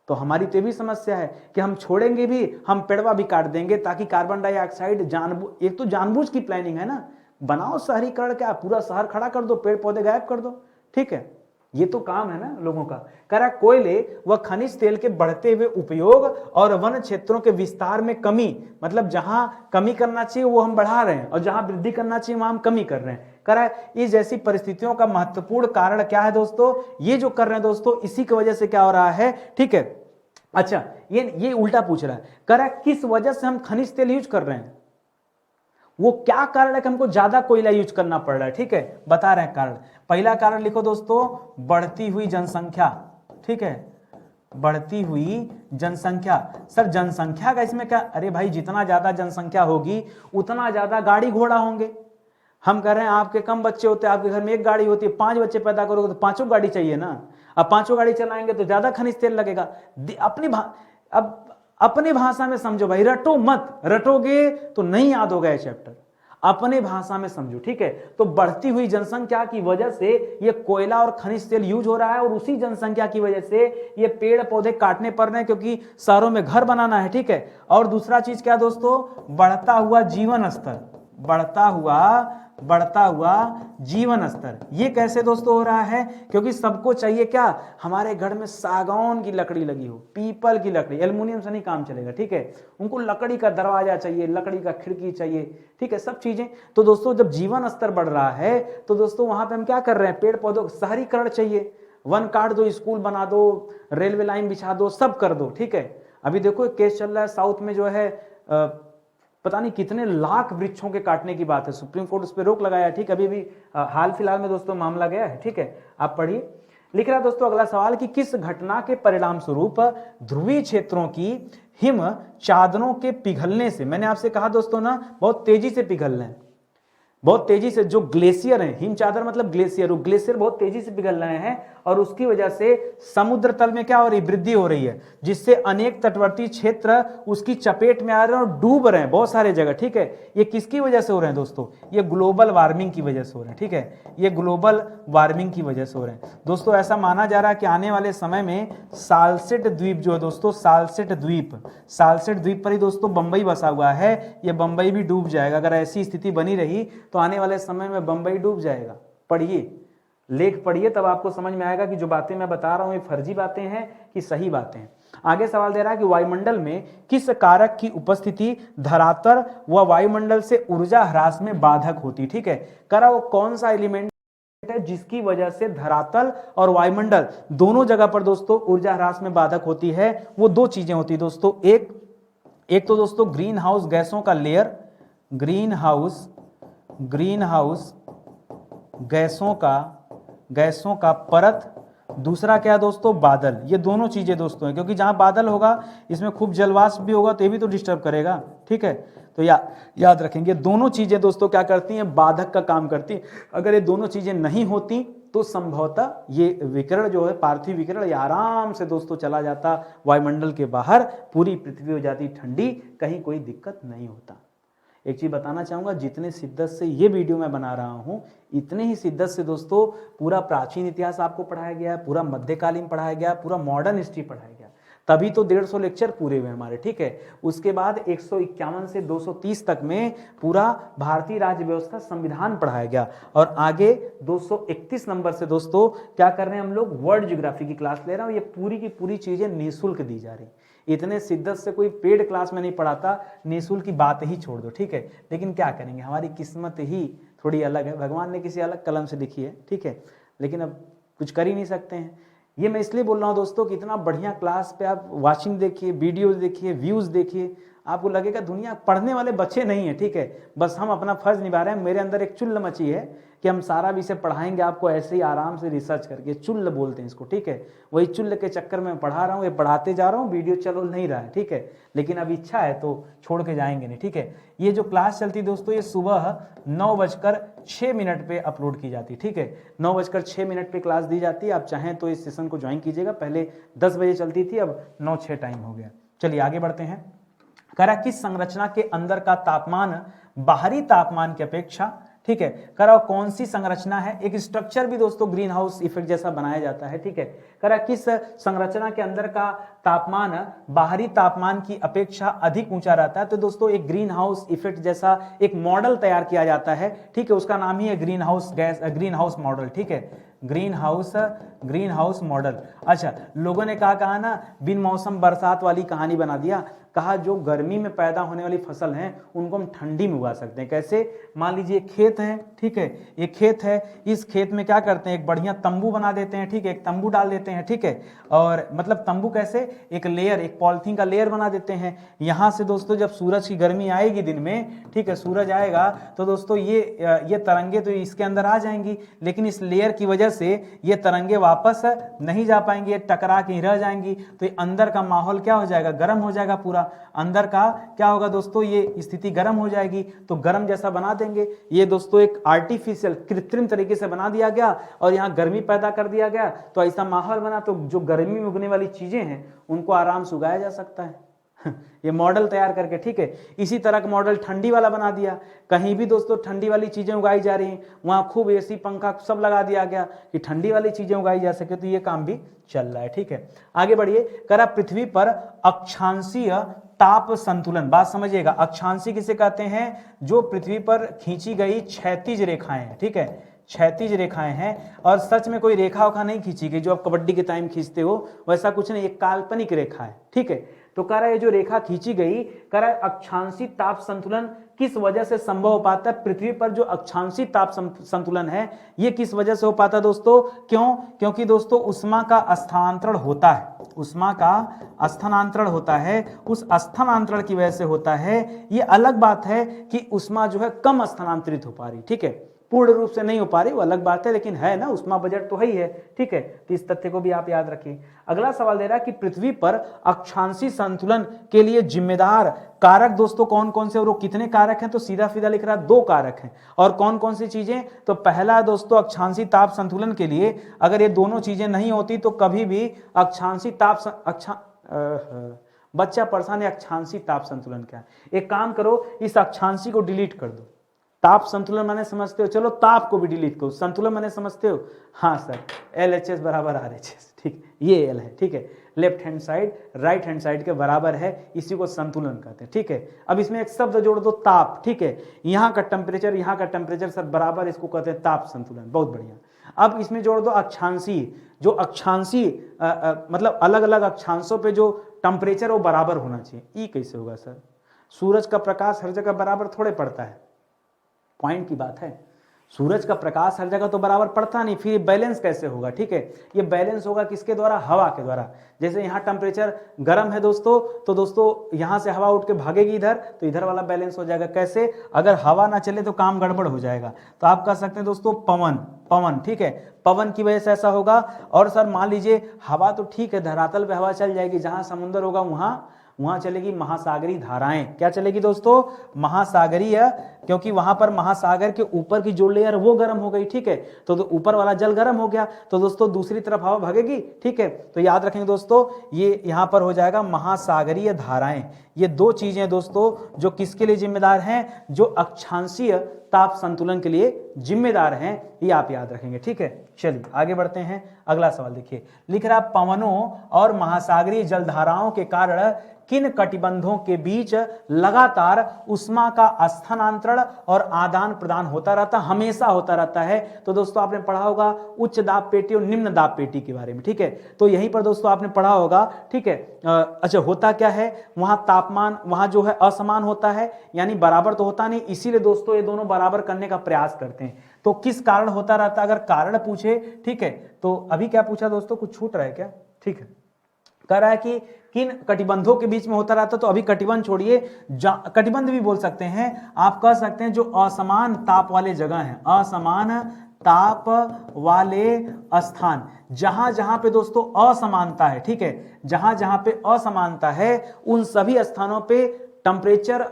तो हमारी तो भी समस्या है कि हम छोड़ेंगे भी, हम पेड़वा भी काट देंगे, ताकि कार्बन डाइऑक्साइड एक तो जानबूझ की प्लानिंग है ना, बनाओ शहरीकरण, क्या पूरा शहर खड़ा कर दो, पेड़ पौधे गायब कर दो। ठीक है, ये तो काम है ना लोगों का। कह रहा कोयले व खनिज तेल के बढ़ते हुए उपयोग और वन क्षेत्रों के विस्तार में कमी, मतलब जहां कमी करना चाहिए वो हम बढ़ा रहे हैं, और जहां वृद्धि करना चाहिए वहां हम कमी कर रहे हैं। कह रहा है इस जैसी परिस्थितियों का महत्वपूर्ण कारण क्या है दोस्तों? ये जो कर रहे हैं दोस्तों, इसी की वजह से क्या हो रहा है? ठीक है, अच्छा ये उल्टा पूछ रहा है, कह रहा है किस वजह से हम खनिज तेल यूज कर रहे हैं, वो क्या कारण है कि हमको ज्यादा कोयला यूज करना पड़ रहा है। ठीक है, बता रहे हैं कारण। पहला कारण लिखो दोस्तों, बढ़ती हुई जनसंख्या। ठीक है, बढ़ती हुई जनसंख्या। सर जनसंख्या का इसमें क्या? अरे भाई जितना ज्यादा जनसंख्या होगी उतना ज्यादा गाड़ी घोड़ा होंगे। हम कह रहे हैं आपके कम बच्चे होते हैं, आपके घर में एक गाड़ी होती है, 5 बच्चे पैदा करोगे तो 5 गाड़ी चाहिए ना। अब 5 गाड़ी चलाएंगे तो ज्यादा खनिज तेल लगेगा। अब अपने भाषा में समझो भाई, रटो मत, रटोगे तो नहीं याद होगा ये चैप्टर, अपने भाषा में समझो। ठीक है, तो बढ़ती हुई जनसंख्या की वजह से ये कोयला और खनिज तेल यूज हो रहा है, और उसी जनसंख्या की वजह से ये पेड़ पौधे काटने पड़ रहे हैं, क्योंकि शहरों में घर बनाना है। ठीक है, और दूसरा चीज क्या दोस्तों? बढ़ता हुआ जीवन स्तर, बढ़ता हुआ जीवन स्तर। ये कैसे दोस्तों हो रहा है? क्योंकि सबको चाहिए क्या? हमारे घर में सागौन की लकड़ी लगी हो, पीपल की लकड़ी, एल्युमिनियम से नहीं काम चलेगा। ठीक है, उनको लकड़ी का दरवाजा चाहिए, लकड़ी का खिड़की चाहिए। ठीक है, सब चीजें। तो दोस्तों जब जीवन स्तर बढ़ रहा है तो दोस्तों वहां पे हम क्या कर रहे हैं? पेड़ पौधों, शहरीकरण चाहिए, वन काट दो, स्कूल बना दो, रेलवे लाइन बिछा दो, सब कर दो। ठीक है, अभी देखो केस चल रहा है साउथ में, जो है पता नहीं कितने लाख वृक्षों के काटने की बात है, सुप्रीम कोर्ट उस पर रोक लगाया। ठीक, अभी भी हाल फिलहाल में दोस्तों मामला गया है। ठीक है, आप पढ़िए। लिख रहा है दोस्तों अगला सवाल कि किस घटना के परिणाम स्वरूप ध्रुवीय क्षेत्रों की हिम चादरों के पिघलने से, मैंने आपसे कहा दोस्तों ना बहुत तेजी से पिघल रहे हैं, बहुत तेजी से, जो ग्लेशियर हैं, हिम चादर मतलब ग्लेशियर, वो ग्लेशियर बहुत तेजी से पिघल रहे हैं और उसकी वजह से समुद्र तल में क्या हो रही है, वृद्धि हो रही है, जिससे अनेक तटवर्ती क्षेत्र उसकी चपेट में आ रहे हैं और डूब रहे हैं बहुत सारे जगह। ठीक है, ये किसकी वजह से हो रहे हैं दोस्तों, ये ग्लोबल वार्मिंग की वजह से हो रहे हैं। ठीक है, ये ग्लोबल वार्मिंग की वजह से हो रहे हैं दोस्तों। ऐसा माना जा रहा है कि आने वाले समय में सालसेट द्वीप जो है दोस्तों, सालसेट द्वीप पर ही दोस्तों बंबई बसा हुआ है, ये बंबई भी डूब जाएगा। अगर ऐसी स्थिति बनी रही तो आने वाले समय में बंबई डूब जाएगा। पढ़िए, लेख पढ़िए, तब आपको समझ में आएगा कि जो बातें मैं बता रहा हूं ये फर्जी बातें हैं कि सही बातें हैं। आगे सवाल दे रहा है कि वायुमंडल में किस कारक की उपस्थिति धरातल व वायुमंडल से ऊर्जा ह्रास में बाधक होती। ठीक है, करा वो कौन सा एलिमेंट है जिसकी वजह से धरातल और वायुमंडल दोनों जगह पर दोस्तों ऊर्जा ह्रास में बाधक होती है। वो दो चीजें होती है दोस्तों, एक तो दोस्तों ग्रीन हाउस गैसों का लेयर, ग्रीन हाउस गैसों का परत, दूसरा क्या दोस्तों बादल। ये दोनों चीजें दोस्तों हैं, क्योंकि जहां बादल होगा इसमें खूब जलवाष्प भी होगा तो ये भी तो डिस्टर्ब करेगा। ठीक है, तो याद रखेंगे दोनों चीजें दोस्तों क्या करती हैं, बाधक का काम करती हैं। अगर ये दोनों चीजें नहीं होती तो संभवतः ये विकिरण जो है, पार्थिव विकिरण, ये आराम से दोस्तों चला जाता वायुमंडल के बाहर, पूरी पृथ्वी हो जाती ठंडी, कहीं कोई दिक्कत नहीं होता। एक चीज बताना चाहूंगा, जितने शिद्दत से ये वीडियो मैं बना रहा हूं, इतने ही शिद्दत से दोस्तों पूरा प्राचीन इतिहास आपको पढ़ाया गया, पूरा मध्यकालीन पढ़ाया गया, पूरा मॉडर्न हिस्ट्री पढ़ाया गया, तभी तो 150 लेक्चर पूरे हुए हमारे। ठीक है, उसके बाद 151 से 230 तक में पूरा भारतीय राज्य व्यवस्था संविधान पढ़ाया गया, और आगे 231 नंबर से दोस्तों क्या कर रहे हैं हम लोग, वर्ल्ड ज्योग्राफी की क्लास ले रहे हैं। ये पूरी की पूरी चीजें निःशुल्क दी जा रही। इतने शिद्दत से कोई पेड क्लास में नहीं पढ़ाता, निःशुल्क की बात ही छोड़ दो। ठीक है, लेकिन क्या करेंगे, हमारी किस्मत ही थोड़ी अलग है, भगवान ने किसी अलग कलम से लिखी है। ठीक है, लेकिन अब कुछ कर ही नहीं सकते हैं। ये मैं इसलिए बोल रहा हूँ दोस्तों कि इतना बढ़िया क्लास पे आप वाचिंग देखिए, वीडियोज देखिए, व्यूज देखिए, आपको लगेगा दुनिया पढ़ने वाले बच्चे नहीं है। ठीक है, बस हम अपना फर्ज निभा रहे हैं। मेरे अंदर एक चुल्ल मची है कि हम सारा विषय पढ़ाएंगे आपको ऐसे ही आराम से रिसर्च करके, चुल्ल बोलते हैं इसको। ठीक है, वही चुल्ल के चक्कर में पढ़ा रहा हूँ, ये पढ़ाते जा रहा हूँ, वीडियो चल नहीं रहा है। ठीक है, लेकिन अब इच्छा है तो छोड़ के जाएंगे नहीं। ठीक है, ये जो क्लास चलती दोस्तों, ये सुबह 9:06 पे अपलोड की जाती। ठीक है, 9:06 पे क्लास दी जाती है। आप चाहें तो इस सेशन को ज्वाइन कीजिएगा। पहले 10 बजे चलती थी, अब 9:06 टाइम हो गया। चलिए आगे बढ़ते हैं। करा किस संरचना के अंदर का तापमान बाहरी तापमान की अपेक्षा, ठीक है, करा कौन सी संरचना है, एक स्ट्रक्चर भी दोस्तों ग्रीन हाउस इफेक्ट जैसा बनाया जाता है। ठीक है, करा किस संरचना के अंदर का तापमान बाहरी तापमान की अपेक्षा अधिक ऊंचा रहता है। तो दोस्तों एक ग्रीन हाउस इफेक्ट जैसा एक मॉडल तैयार किया जाता है। ठीक है, उसका नाम ही है ग्रीन हाउस मॉडल। ठीक है, ग्रीन हाउस मॉडल। अच्छा, लोगों ने कहा ना, बिन मौसम बरसात वाली कहानी बना दिया। कहा जो गर्मी में पैदा होने वाली फसल हैं उनको हम ठंडी में उगा सकते हैं। कैसे, मान लीजिए खेत है। ठीक है, ये खेत है, इस खेत में क्या करते हैं, एक बढ़िया तंबू बना देते हैं। ठीक है, एक तंबू डाल देते हैं। ठीक है, और मतलब तंबू कैसे, एक लेयर, एक पॉलिथीन का लेयर बना देते हैं। यहां से दोस्तों जब सूरज की गर्मी आएगी दिन में, ठीक है, सूरज आएगा तो दोस्तों ये तरंगे तो इसके अंदर आ जाएंगी, लेकिन इस लेयर की वजह से ये तरंगे वापस नहीं जा पाएंगी, ये टकरा के रह जाएंगी। तो ये अंदर का माहौल क्या हो जाएगा, गर्म हो जाएगा। पूरा अंदर का क्या होगा दोस्तों, ये स्थिति गर्म हो जाएगी। तो गर्म जैसा बना देंगे। ये दोस्तों एक आर्टिफिशियल, कृत्रिम तरीके से बना दिया गया और यहाँ गर्मी पैदा कर दिया गया। तो ऐसा माहौल बना तो जो गर्मी में उगने वाली चीजें हैं उनको आराम से उगाया जा सकता है। ये मॉडल तैयार करके। ठीक है, इसी तरह का मॉडल ठंडी वाला बना दिया। कहीं भी दोस्तों ठंडी वाली चीजें उगाई जा रही हैं, वहां खूब एसी पंखा सब लगा दिया गया कि ठंडी वाली चीजें उगाई जा सके। तो ये काम भी चल रहा है। ठीक है, आगे बढ़िए। करा पृथ्वी पर अक्षांशीय ताप संतुलन, बात समझिएगा। अक्षांशीय किसे कहते हैं, जो पृथ्वी पर खींची गई क्षैतिज रेखाएं हैं। ठीक है, क्षैतिज रेखाएं हैं, और सच में कोई रेखा उखा नहीं खींची गई जो आप कबड्डी के टाइम खींचते हो, वैसा कुछ नहीं, एक काल्पनिक रेखा है। ठीक है, तो कह रहा है जो रेखा खींची गई, कह रहा है अक्षांशीय ताप संतुलन किस वजह से संभव हो पाता है। पृथ्वी पर जो अक्षांशीय ताप संतुलन है ये किस वजह से हो पाता है दोस्तों, क्यों, क्योंकि दोस्तों उष्मा का स्थानांतरण होता है, उष्मा का स्थानांतरण होता है, उस स्थानांतरण की वजह से होता है। ये अलग बात है कि उष्मा जो है कम स्थानांतरित हो पा रही। ठीक है, पूर्ण रूप से नहीं हो पा रही, वो अलग बात है, लेकिन है ना, उष्मा बजट तो है ही है, ठीक है। तो इस तथ्य को भी आप याद रखिए। अगला सवाल दे रहा है कि पृथ्वी पर अक्षांशीय संतुलन के लिए जिम्मेदार कारक दोस्तों कौन कौन से, और वो कितने कारक हैं, तो सीधा सीधा लिख रहा है 2 कारक हैं। और कौन कौन सी चीजें, तो पहला दोस्तों अक्षांशीय ताप संतुलन के लिए अगर ये दोनों चीजें नहीं होती तो कभी भी अक्षांशीय बच्चा परेशान है, अक्षांशीय ताप संतुलन क्या है। एक काम करो, इस अक्षांशीय को डिलीट कर दो। ताप संतुलन माने समझते हो, चलो ताप को भी डिलीट करो, संतुलन माने समझते हो, हाँ सर, LHS बराबर RHS, ठीक, ये L है, ठीक है, left hand side right hand side के बराबर है, इसी को संतुलन कहते हैं, ठीक है। अब इसमें एक शब्द जोड़ दो ताप, ठीक है, यहाँ का टेम्परेचर सर बराबर, इसको कहते हैं ताप संतुलन, बहुत बढ़िया। अब इसमें जोड़ दो अक्षांशीय, जो अक्षांशीय मतलब अलग अलग अक्षांशों पे जो टेम्परेचर वो बराबर होना चाहिए। ई कैसे होगा सर, सूरज का प्रकाश हर जगह बराबर थोड़े पड़ता है, पॉइंट की बात है, सूरज का प्रकाश हर जगह तो बराबर पड़ता नहीं, फिर बैलेंस कैसे होगा, ठीक है। ये बैलेंस होगा किसके द्वारा, हवा के द्वारा। जैसे यहाँ टेम्परेचर गर्म है दोस्तों, तो दोस्तों यहाँ से हवा उठ के भागेगी इधर, तो इधर वाला बैलेंस हो जाएगा। कैसे, अगर हवा ना चले तो काम गड़बड़ हो जाएगा। तो आप कह सकते हैं दोस्तों पवन, ठीक है, पवन की वजह से ऐसा होगा। और सर मान लीजिए हवा तो ठीक है, धरातल पे हवा चल जाएगी, जहां समुद्र होगा वहां चलेगी महासागरीय धाराएं। क्या चलेगी दोस्तों, महासागरीय, क्योंकि वहां पर महासागर के ऊपर की जो लेयर वो गर्म हो गई, ठीक है, तो ऊपर वाला जल गर्म हो गया, तो दोस्तों दूसरी तरफ हवा भागेगी, ठीक है। तो याद रखेंगे दोस्तों, ये यहां पर हो जाएगा महासागरीय धाराएं। ये 2 चीजें दोस्तों जो किसके लिए जिम्मेदार हैं, जो अक्षांशीय ताप संतुलन के लिए जिम्मेदार हैं, ये आप याद रखेंगे, ठीक है। चलिए आगे बढ़ते हैं। अगला सवाल देखिए, लिख रहा पवनों और महासागरीय जलधाराओं के कारण किन कटिबंधों के बीच लगातार उष्मा का स्थानांतरण और आदान प्रदान होता रहता, हमेशा होता रहता है। तो दोस्तों आपने पढ़ा होगा उच्च दाब पेटी और निम्न दाब पेटी के बारे में, ठीक है। तो यहीं पर दोस्तों आपने पढ़ा होगा, ठीक है। अच्छा, होता क्या है, वहां तापमान वहां जो है असमान होता है, यानी बराबर तो होता नहीं, इसीलिए दोस्तों ये दोनों बराबर करने का प्रयास करते हैं। तो किस कारण होता रहता, अगर कारण पूछे, ठीक है, तो अभी क्या पूछा दोस्तों, कुछ छूट रहा है क्या, ठीक है, कह रहा है कि किन कटिबंधों के बीच में होता रहता, तो अभी कटिबंध छोड़िए, कटिबंध भी बोल सकते हैं, आप कह सकते हैं जो असमान ताप वाले जगह हैं, असमान ताप वाले स्थान, जहां जहां पे दोस्तों असमानता है, ठीक है, जहां जहां पे असमानता है उन सभी स्थानों पे टेम्परेचर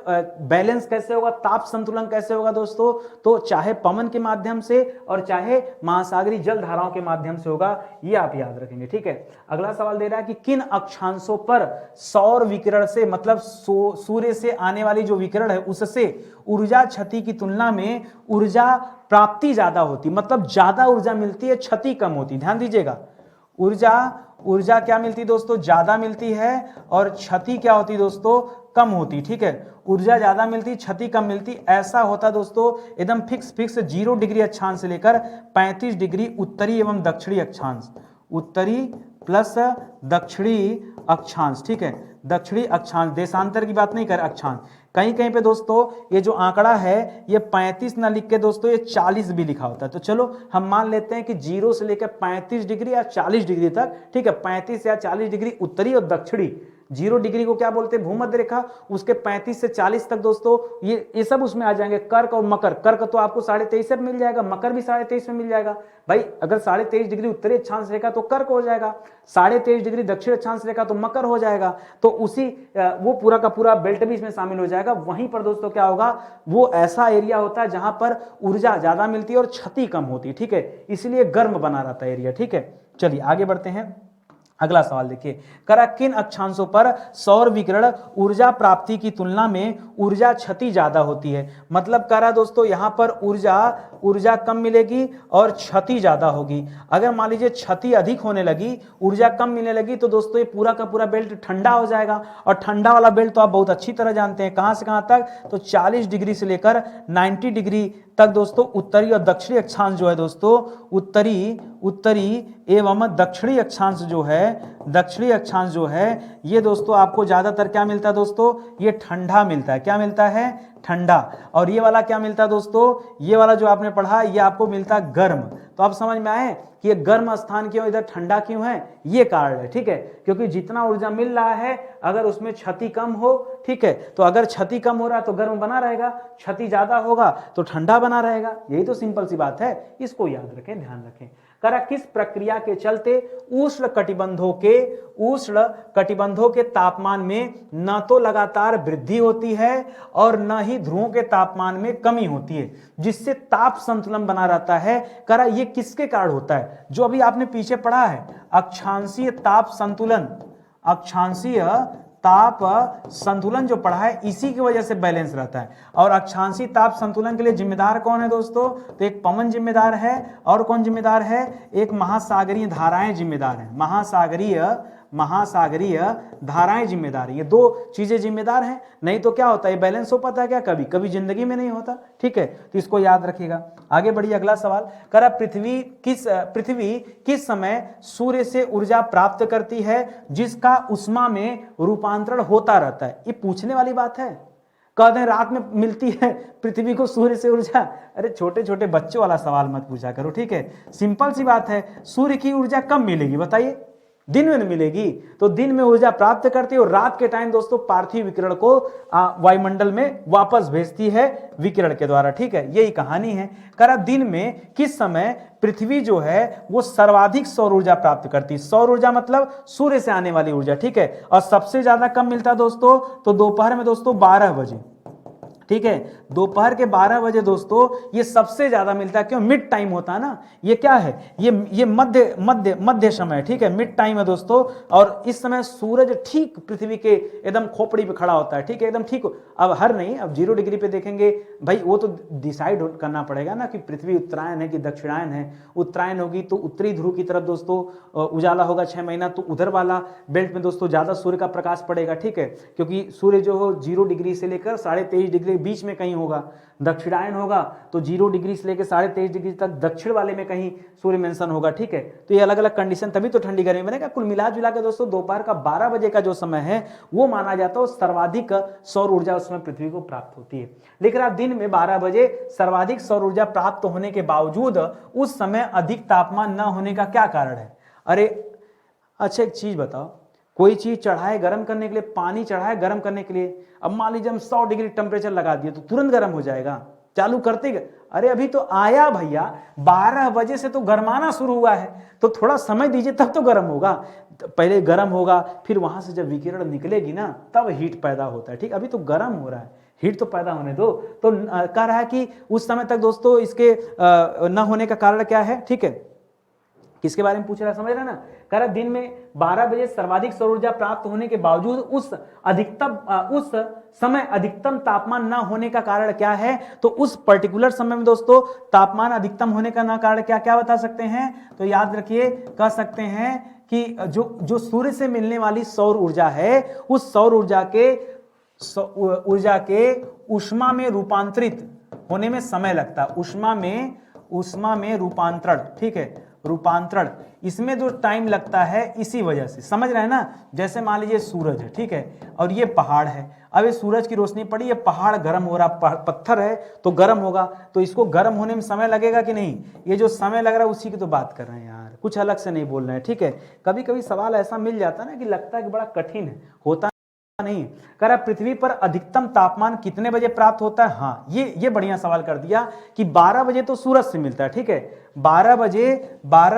बैलेंस कैसे होगा, ताप संतुलन कैसे होगा दोस्तों, तो चाहे पवन के माध्यम से और चाहे महासागरीय जल धाराओं के माध्यम से होगा, ये आप याद रखेंगे, ठीक है। अगला सवाल दे रहा है कि किन अक्षांशों पर सौर विकिरण से, मतलब सूर्य से आने वाली जो विकिरण है उससे ऊर्जा क्षति की तुलना में ऊर्जा प्राप्ति ज्यादा होती, मतलब ज्यादा ऊर्जा मिलती है, क्षति कम होती। ध्यान दीजिएगा, ऊर्जा क्या मिलती दोस्तों, ज्यादा मिलती है, और क्षति क्या होती दोस्तों, कम होती, ठीक है। ऊर्जा ज्यादा मिलती, क्षति कम मिलती, ऐसा होता दोस्तों एकदम फिक्स 0 डिग्री अक्षांश से लेकर 35 डिग्री उत्तरी एवं दक्षिणी अक्षांश, उत्तरी प्लस दक्षिणी अक्षांश, ठीक है, दक्षिणी अक्षांश, देशांतर की बात नहीं कर, अक्षांश। कहीं कहीं पे दोस्तों ये जो आंकड़ा है ये 35 ना लिख के दोस्तों ये 40 भी लिखा होता है। तो चलो हम मान लेते हैं कि 0 से लेकर 35 डिग्री या 40 डिग्री तक, ठीक है, 35 या 40 डिग्री उत्तरी और दक्षिणी, 0 डिग्री को क्या बोलते हैं, भूमध्य रेखा, उसके 35 से 40 तक दोस्तों ये सब उसमें आ जाएंगे। कर्क और मकर, कर्क तो आपको 23.5 से मिल जाएगा, मकर भी 23.5 में मिल जाएगा। भाई अगर 23.5 डिग्री उत्तरी अक्षांश रेखा तो कर्क हो जाएगा, 23.5 डिग्री दक्षिण अक्षांश रेखा तो मकर हो जाएगा। तो उसी वो पूरा का पूरा बेल्ट भी इसमें शामिल हो जाएगा। वहीं पर दोस्तों क्या होगा, वो ऐसा एरिया होता है जहां पर ऊर्जा ज्यादा मिलती है और क्षति कम होती है, ठीक है, इसलिए गर्म बना रहता है एरिया, ठीक है। चलिए आगे बढ़ते हैं। अगला सवाल देखिए, करा किन अक्षांशों पर सौर विकिरण ऊर्जा प्राप्ति की तुलना में ऊर्जा क्षति ज्यादा होती है। मतलब करा दोस्तों यहां पर ऊर्जा कम मिलेगी और क्षति ज्यादा होगी। अगर मान लीजिए क्षति अधिक होने लगी, ऊर्जा कम मिलने लगी, तो दोस्तों ये पूरा का पूरा बेल्ट ठंडा हो जाएगा। और ठंडा वाला बेल्ट तो आप बहुत अच्छी तरह जानते हैं, कहां से कहां तक, तो 40 डिग्री से लेकर 90 डिग्री तक दोस्तों उत्तरी और दक्षिणी अक्षांश जो है दोस्तों, उत्तरी एवं दक्षिणी अक्षांश जो है दक्षिणी अक्षांश जो है ये दोस्तों आपको ज्यादातर क्या मिलता है दोस्तों, ये ठंडा मिलता है। क्या मिलता है, ठंडा। और ये वाला क्या मिलता है दोस्तों, ये वाला जो आपने पढ़ा ये आपको मिलता है गर्म। तो आप समझ में आए कि ये गर्म स्थान क्यों, इधर ठंडा क्यों है, ये कारण है, ठीक है। क्योंकि जितना ऊर्जा मिल रहा है अगर उसमें क्षति कम हो, ठीक है, तो अगर क्षति कम हो रहा है तो गर्म बना रहेगा, क्षति ज्यादा होगा तो ठंडा बना रहेगा। यही तो सिंपल सी बात है, इसको याद रखें, ध्यान रखें। करा किस प्रक्रिया के चलते उष्ण कटिबंधों के तापमान में न तो लगातार वृद्धि होती है और न ही ध्रुवों के तापमान में कमी होती है, जिससे ताप संतुलन बना रहता है। करा ये किसके कारण होता है, जो अभी आपने पीछे पढ़ा है अक्षांशीय ताप संतुलन, अक्षांशीय ताप संतुलन जो पढ़ा है इसी की वजह से बैलेंस रहता है। और अक्षांशीय ताप संतुलन के लिए जिम्मेदार कौन है दोस्तों, तो एक पवन जिम्मेदार है और कौन जिम्मेदार है, एक महासागरीय धाराएं जिम्मेदार है, महासागरीय धाराएं जिम्मेदार है। ये दो चीजें जिम्मेदार हैं, नहीं तो क्या होता है, बैलेंस हो पाता है क्या, कभी कभी जिंदगी में नहीं होता, ठीक है। तो इसको याद रखिएगा। आगे बढ़िए, अगला सवाल। करा पृथ्वी किस समय सूर्य से ऊर्जा प्राप्त करती है जिसका उष्मा में रूपांतरण होता रहता है। ये पूछने वाली बात है, कहते हैं रात में मिलती है पृथ्वी को सूर्य से ऊर्जा। अरे छोटे छोटे बच्चों वाला सवाल मत पूछा करो, ठीक है। सिंपल सी बात है, सूर्य की ऊर्जा कब मिलेगी बताइए, दिन में मिलेगी। तो दिन में ऊर्जा प्राप्त करती है और रात के टाइम दोस्तों पार्थिव विकिरण को वायुमंडल में वापस भेजती है विकिरण के द्वारा, ठीक है। यही कहानी है। करा दिन में किस समय पृथ्वी जो है वो सर्वाधिक सौर ऊर्जा प्राप्त करती है। सौर ऊर्जा मतलब सूर्य से आने वाली ऊर्जा, ठीक है। और सबसे ज्यादा कब मिलता है दोस्तों, तो दोपहर में दोस्तों 12 बजे, ठीक है। दोपहर के 12 बजे दोस्तों ये सबसे ज्यादा मिलता है। क्यों, मिड टाइम होता है ना, ये क्या है, ये मध्य समय, ठीक है, मिड टाइम है दोस्तों। और इस समय सूरज ठीक पृथ्वी के एकदम खोपड़ी पे खड़ा होता है, ठीक है, एकदम ठीक। अब हर नहीं, अब 0 डिग्री पे देखेंगे भाई, वो तो डिसाइड करना पड़ेगा ना कि पृथ्वी उत्तरायण है कि दक्षिणायन है। उत्तरायण होगी तो उत्तरी ध्रुव की तरफ दोस्तों उजाला होगा 6 महीना, तो उधर वाला बेल्ट में दोस्तों ज्यादा सूर्य का प्रकाश पड़ेगा, ठीक है। क्योंकि सूर्य जो हो 0 डिग्री से लेकर 23.5 डिग्री बीच में कहीं होगा। दक्षिणायन होगा तो 0 डिग्री से लेकर 23.5 डिग्री तक दक्षिण वाले में कहीं सूर्य मेंशन होगा, ठीक है। तो ये अलग अलग कंडीशन, तभी तो ठंडी गर्मी बनेगा। कुल मिला जुला के दोस्तों दोपहर का 12 बजे का जो समय है वो माना जाता है सर्वाधिक सौर ऊर्जा उस समय पृथ्वी को प्राप्त होती है। लेकिन आप दिन में 12 बजे सर्वाधिक सौर ऊर्जा प्राप्त होने के बावजूद उस समय अधिक तापमान न होने का क्या कारण है। अरे अच्छा, एक चीज बताओ, कोई चीज चढ़ाए गर्म करने के लिए, पानी चढ़ाए गर्म करने के लिए, अब मान लीजिए हम 100 डिग्री टेम्परेचर लगा दिए तो तुरंत गर्म हो जाएगा, चालू करते गए। अरे अभी तो आया भैया, 12 बजे से तो गर्माना शुरू हुआ है, तो थोड़ा समय दीजिए तब तो गर्म होगा। पहले गर्म होगा, फिर वहां से जब विकिरण निकलेगी ना तब हीट पैदा होता है, ठीक। अभी तो गर्म हो रहा है, हीट तो पैदा होने दो। तो कह रहा है कि उस समय तक दोस्तों इसके न होने का कारण क्या है, ठीक है। किसके बारे में पूछ रहा है, समझ रहे ना। कह रहा दिन में 12 बजे सर्वाधिक सौर ऊर्जा प्राप्त होने के बावजूद उस समय अधिकतम तापमान ना होने का कारण क्या है। तो उस पर्टिकुलर समय में दोस्तों तापमान अधिकतम होने का ना कारण क्या क्या बता सकते हैं, तो याद रखिए, कह सकते हैं कि जो सूर्य से मिलने वाली सौर ऊर्जा है उस सौर ऊर्जा के ऊष्मा में रूपांतरित होने में समय लगता है। ऊष्मा में रूपांतरण, ठीक है, रूपांतरण, इसमें जो टाइम लगता है इसी वजह से, समझ रहे हैं ना। जैसे मान लीजिए सूरज है, ठीक है, और ये पहाड़ है। अब ये सूरज की रोशनी पड़ी, ये पहाड़ गर्म हो रहा, पत्थर है तो गर्म होगा, तो इसको गर्म होने में समय लगेगा कि नहीं। ये जो समय लग रहा है उसी की तो बात कर रहे हैं यार, कुछ अलग से नहीं बोल रहे हैं, ठीक है। कभी कभी सवाल ऐसा मिल जाता है ना कि लगता है कि बड़ा कठिन है, होता नहीं। कह रहा पृथ्वी पर अधिकतम तापमान कितने बजे प्राप्त होता है। हाँ, ये बढ़िया सवाल कर दिया कि 12 बजे तो सूरज से मिलता है, ठीक है। 12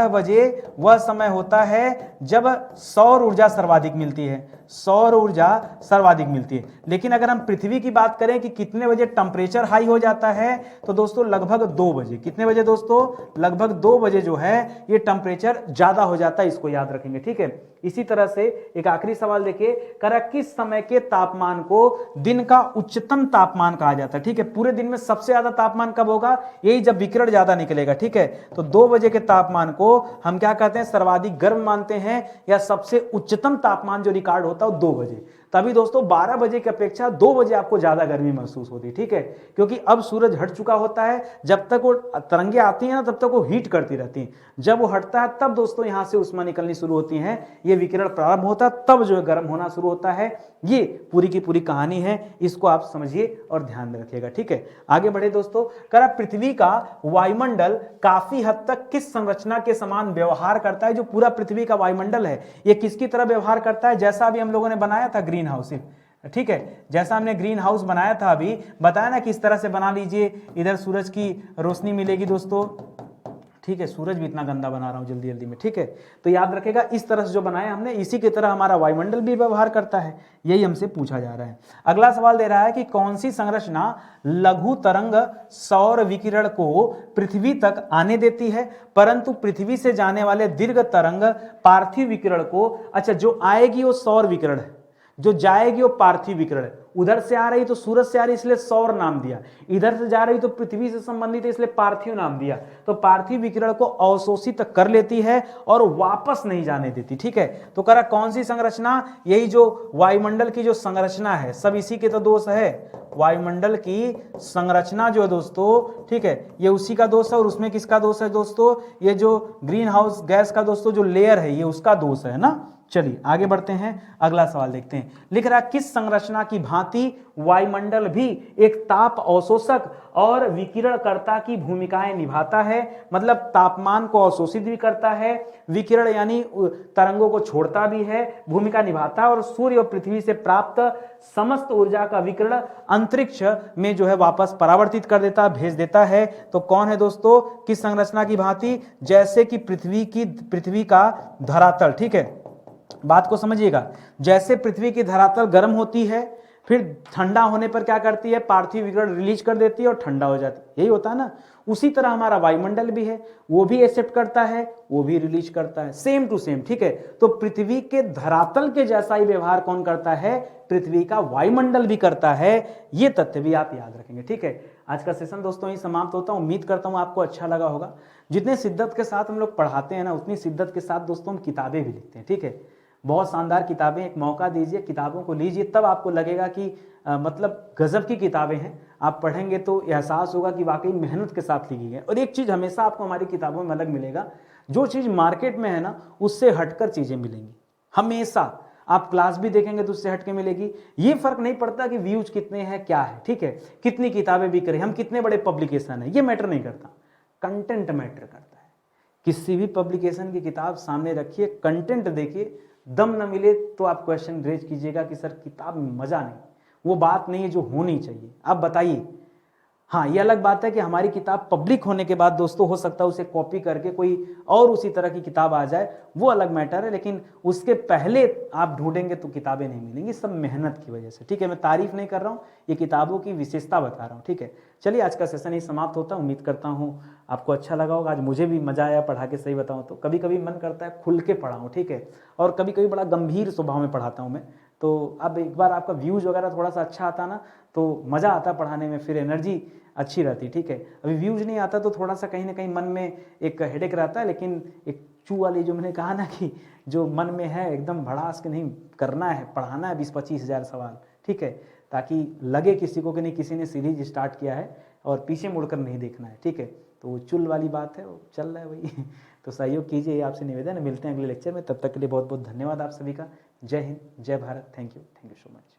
बजे वह समय होता है जब सौर ऊर्जा सर्वाधिक मिलती है, सौर ऊर्जा सर्वाधिक मिलती है। लेकिन अगर हम पृथ्वी की बात करें कि कितने बजे टेम्परेचर हाई हो जाता है, तो दोस्तों लगभग 2 बजे। कितने बजे दोस्तों, लगभग 2 बजे जो है ये टेम्परेचर ज्यादा हो जाता है, इसको याद रखेंगे, ठीक है। इसी तरह से एक आखिरी सवाल देखिए, करा किस समय के तापमान को दिन का उच्चतम तापमान कहा जाता है, ठीक है। पूरे दिन में सबसे ज्यादा तापमान कब होगा, यही जब विकिरण ज्यादा निकलेगा, ठीक है। तो 2 बजे के तापमान को हम क्या कहते हैं, सर्वाधिक गर्म मानते हैं, या सबसे उच्चतम तापमान जो रिकॉर्ड होता है 2 बजे। तभी दोस्तों 12 बजे की अपेक्षा 2 बजे आपको ज्यादा गर्मी महसूस होती है, ठीक है, क्योंकि अब सूरज हट चुका होता है। जब तक वो तरंगे आती हैं ना तब तक वो हीट करती रहती हैं, जब वो हटता है तब दोस्तों यहां से उष्मा निकलनी शुरू होती है, ये विकिरण प्रारंभ होता है, तब जो है गर्म होना शुरू होता है। ये पूरी की पूरी कहानी है, इसको आप समझिए और ध्यान में रखिएगा, ठीक है। आगे बढ़े दोस्तों, करा पृथ्वी का वायुमंडल काफी हद तक किस संरचना के समान व्यवहार करता है। जो पूरा पृथ्वी का वायुमंडल है ये किसकी तरह व्यवहार करता है, जैसा अभी हम लोगों ने बनाया था ग्रीन हाउस, ठीक है, जैसा हमने ग्रीन हाउस बनाया था अभी, बताया ना किस तरह से बना लीजिए, इधर सूरज की रोशनी मिलेगी दोस्तों, ठीक है, सूरज भी इतना गंदा बना रहा हूं जल्दी जल्दी में, ठीक है। तो याद रखेगा इस तरह से जो बनाया हमने, इसी की तरह हमारा वायुमंडल भी व्यवहार करता है, यही हमसे पूछा जा रहा है। अगला सवाल दे रहा है कि कौन सी संरचना लघु तरंग सौर विकिरण को पृथ्वी तक आने देती है, परंतु पृथ्वी से जाने वाले दीर्घ तरंग पार्थिव विकिरण को, अच्छा जो आएगी वो सौर विकिरण है, जो जाएगी वो पार्थिव विकिरण है। उधर से आ रही तो सूरज से आ रही इसलिए सौर नाम दिया, इधर से जा रही तो पृथ्वी से संबंधित है इसलिए पार्थिव नाम दिया। तो पार्थिव विकिरण को अवशोषित कर लेती है और वापस नहीं जाने देती, ठीक है। तो करा कौन सी संरचना, यही जो वायुमंडल की जो संरचना है, सब इसी के तो दोष है, वायुमंडल की संरचना जो है दोस्तों, ठीक है, ये उसी का दोष है। और उसमें किसका दोष है दोस्तों, ये जो ग्रीन हाउस गैस का दोस्तों जो लेयर है ये उसका दोष है ना। चलिए आगे बढ़ते हैं, अगला सवाल देखते हैं। लिख रहा है किस संरचना की भांति वायुमंडल भी एक ताप अवशोषक और विकिरणकर्ता की भूमिकाएं निभाता है, मतलब तापमान को अवशोषित भी करता है, विकिरण यानी तरंगों को छोड़ता भी है, भूमिका निभाता है, और सूर्य और पृथ्वी से प्राप्त समस्त ऊर्जा का विकिरण अंतरिक्ष में जो है वापस परावर्तित कर देता, भेज देता है। तो कौन है दोस्तों, किस संरचना की भांति, जैसे कि पृथ्वी का धरातल, ठीक है, बात को समझिएगा। जैसे पृथ्वी की धरातल गर्म होती है, फिर ठंडा होने पर क्या करती है, पार्थिव विकिरण रिलीज कर देती है और ठंडा हो जाती है, यही होता है ना। उसी तरह हमारा वायुमंडल भी है, वो भी एक्सेप्ट करता है, वो भी रिलीज करता है, सेम टू सेम, ठीक है। तो पृथ्वी के धरातल के जैसा ही व्यवहार कौन करता है, पृथ्वी का वायुमंडल भी करता है। ये तथ्य भी आप याद रखेंगे, ठीक है। आज का सेशन दोस्तों यही समाप्त होता है, उम्मीद करता हूं आपको अच्छा लगा होगा। जितने शिद्दत के साथ हम लोग पढ़ाते हैं ना, उतनी शिद्दत के साथ दोस्तों हम किताबें भी लिखते हैं, ठीक है। बहुत शानदार किताबें, एक मौका दीजिए, किताबों को लीजिए, तब आपको लगेगा कि मतलब गजब की किताबें हैं। आप पढ़ेंगे तो एहसास होगा कि वाकई मेहनत के साथ लिखी गई। और एक चीज़ हमेशा आपको हमारी किताबों में अलग मिलेगा, जो चीज़ मार्केट में है ना उससे हटकर चीज़ें मिलेंगी हमेशा। आप क्लास भी देखेंगे तो उससे हटके मिलेगी। ये फर्क नहीं पड़ता कि व्यूज कितने हैं क्या है, ठीक है, कितनी किताबें बिक रही, हम कितने बड़े पब्लिकेशन है, ये मैटर नहीं करता, कंटेंट मैटर करता है। किसी भी पब्लिकेशन की किताब सामने रखिए, कंटेंट देखिए, दम न मिले तो आप क्वेश्चन रेज कीजिएगा कि सर किताब में मजा नहीं, वो बात नहीं है जो होनी चाहिए। आप बताइए। हाँ, ये अलग बात है कि हमारी किताब पब्लिक होने के बाद दोस्तों हो सकता है उसे कॉपी करके कोई और उसी तरह की किताब आ जाए, वो अलग मैटर है, लेकिन उसके पहले आप ढूंढेंगे तो किताबें नहीं मिलेंगी, सब मेहनत की वजह से, ठीक है। मैं तारीफ नहीं कर रहा हूँ, ये किताबों की विशेषता बता रहा हूँ, ठीक है। चलिए आज का सेशन ही समाप्त होता है, उम्मीद करता हूँ आपको अच्छा लगा होगा। आज मुझे भी मजा आया पढ़ा के, सही बताऊँ तो कभी कभी मन करता है खुल के पढ़ाऊँ, ठीक है, और कभी कभी बड़ा गंभीर स्वभाव में पढ़ाता हूँ मैं। तो अब एक बार आपका व्यूज वगैरह थोड़ा सा अच्छा आता ना तो मज़ा आता पढ़ाने में, फिर एनर्जी अच्छी रहती, ठीक है। अभी व्यूज नहीं आता तो थोड़ा सा कहीं ना कहीं मन में एक हेडेक रहता है, लेकिन एक चू वाली जो मैंने कहा ना कि जो मन में है एकदम भड़ास के नहीं करना है, पढ़ाना है 20-25 हज़ार सवाल, ठीक है, ताकि लगे किसी को कि नहीं किसी ने सीरीज स्टार्ट किया है और पीछे मुड़कर नहीं देखना है, ठीक है। तो वो चुल वाली बात है, वो चल रहा है वही। तो सहयोग कीजिए, आपसे निवेदन है। मिलते हैं अगले लेक्चर में, तब तक के लिए बहुत बहुत धन्यवाद आप सभी का। जय हिंद, जय Bharat, thank you so much.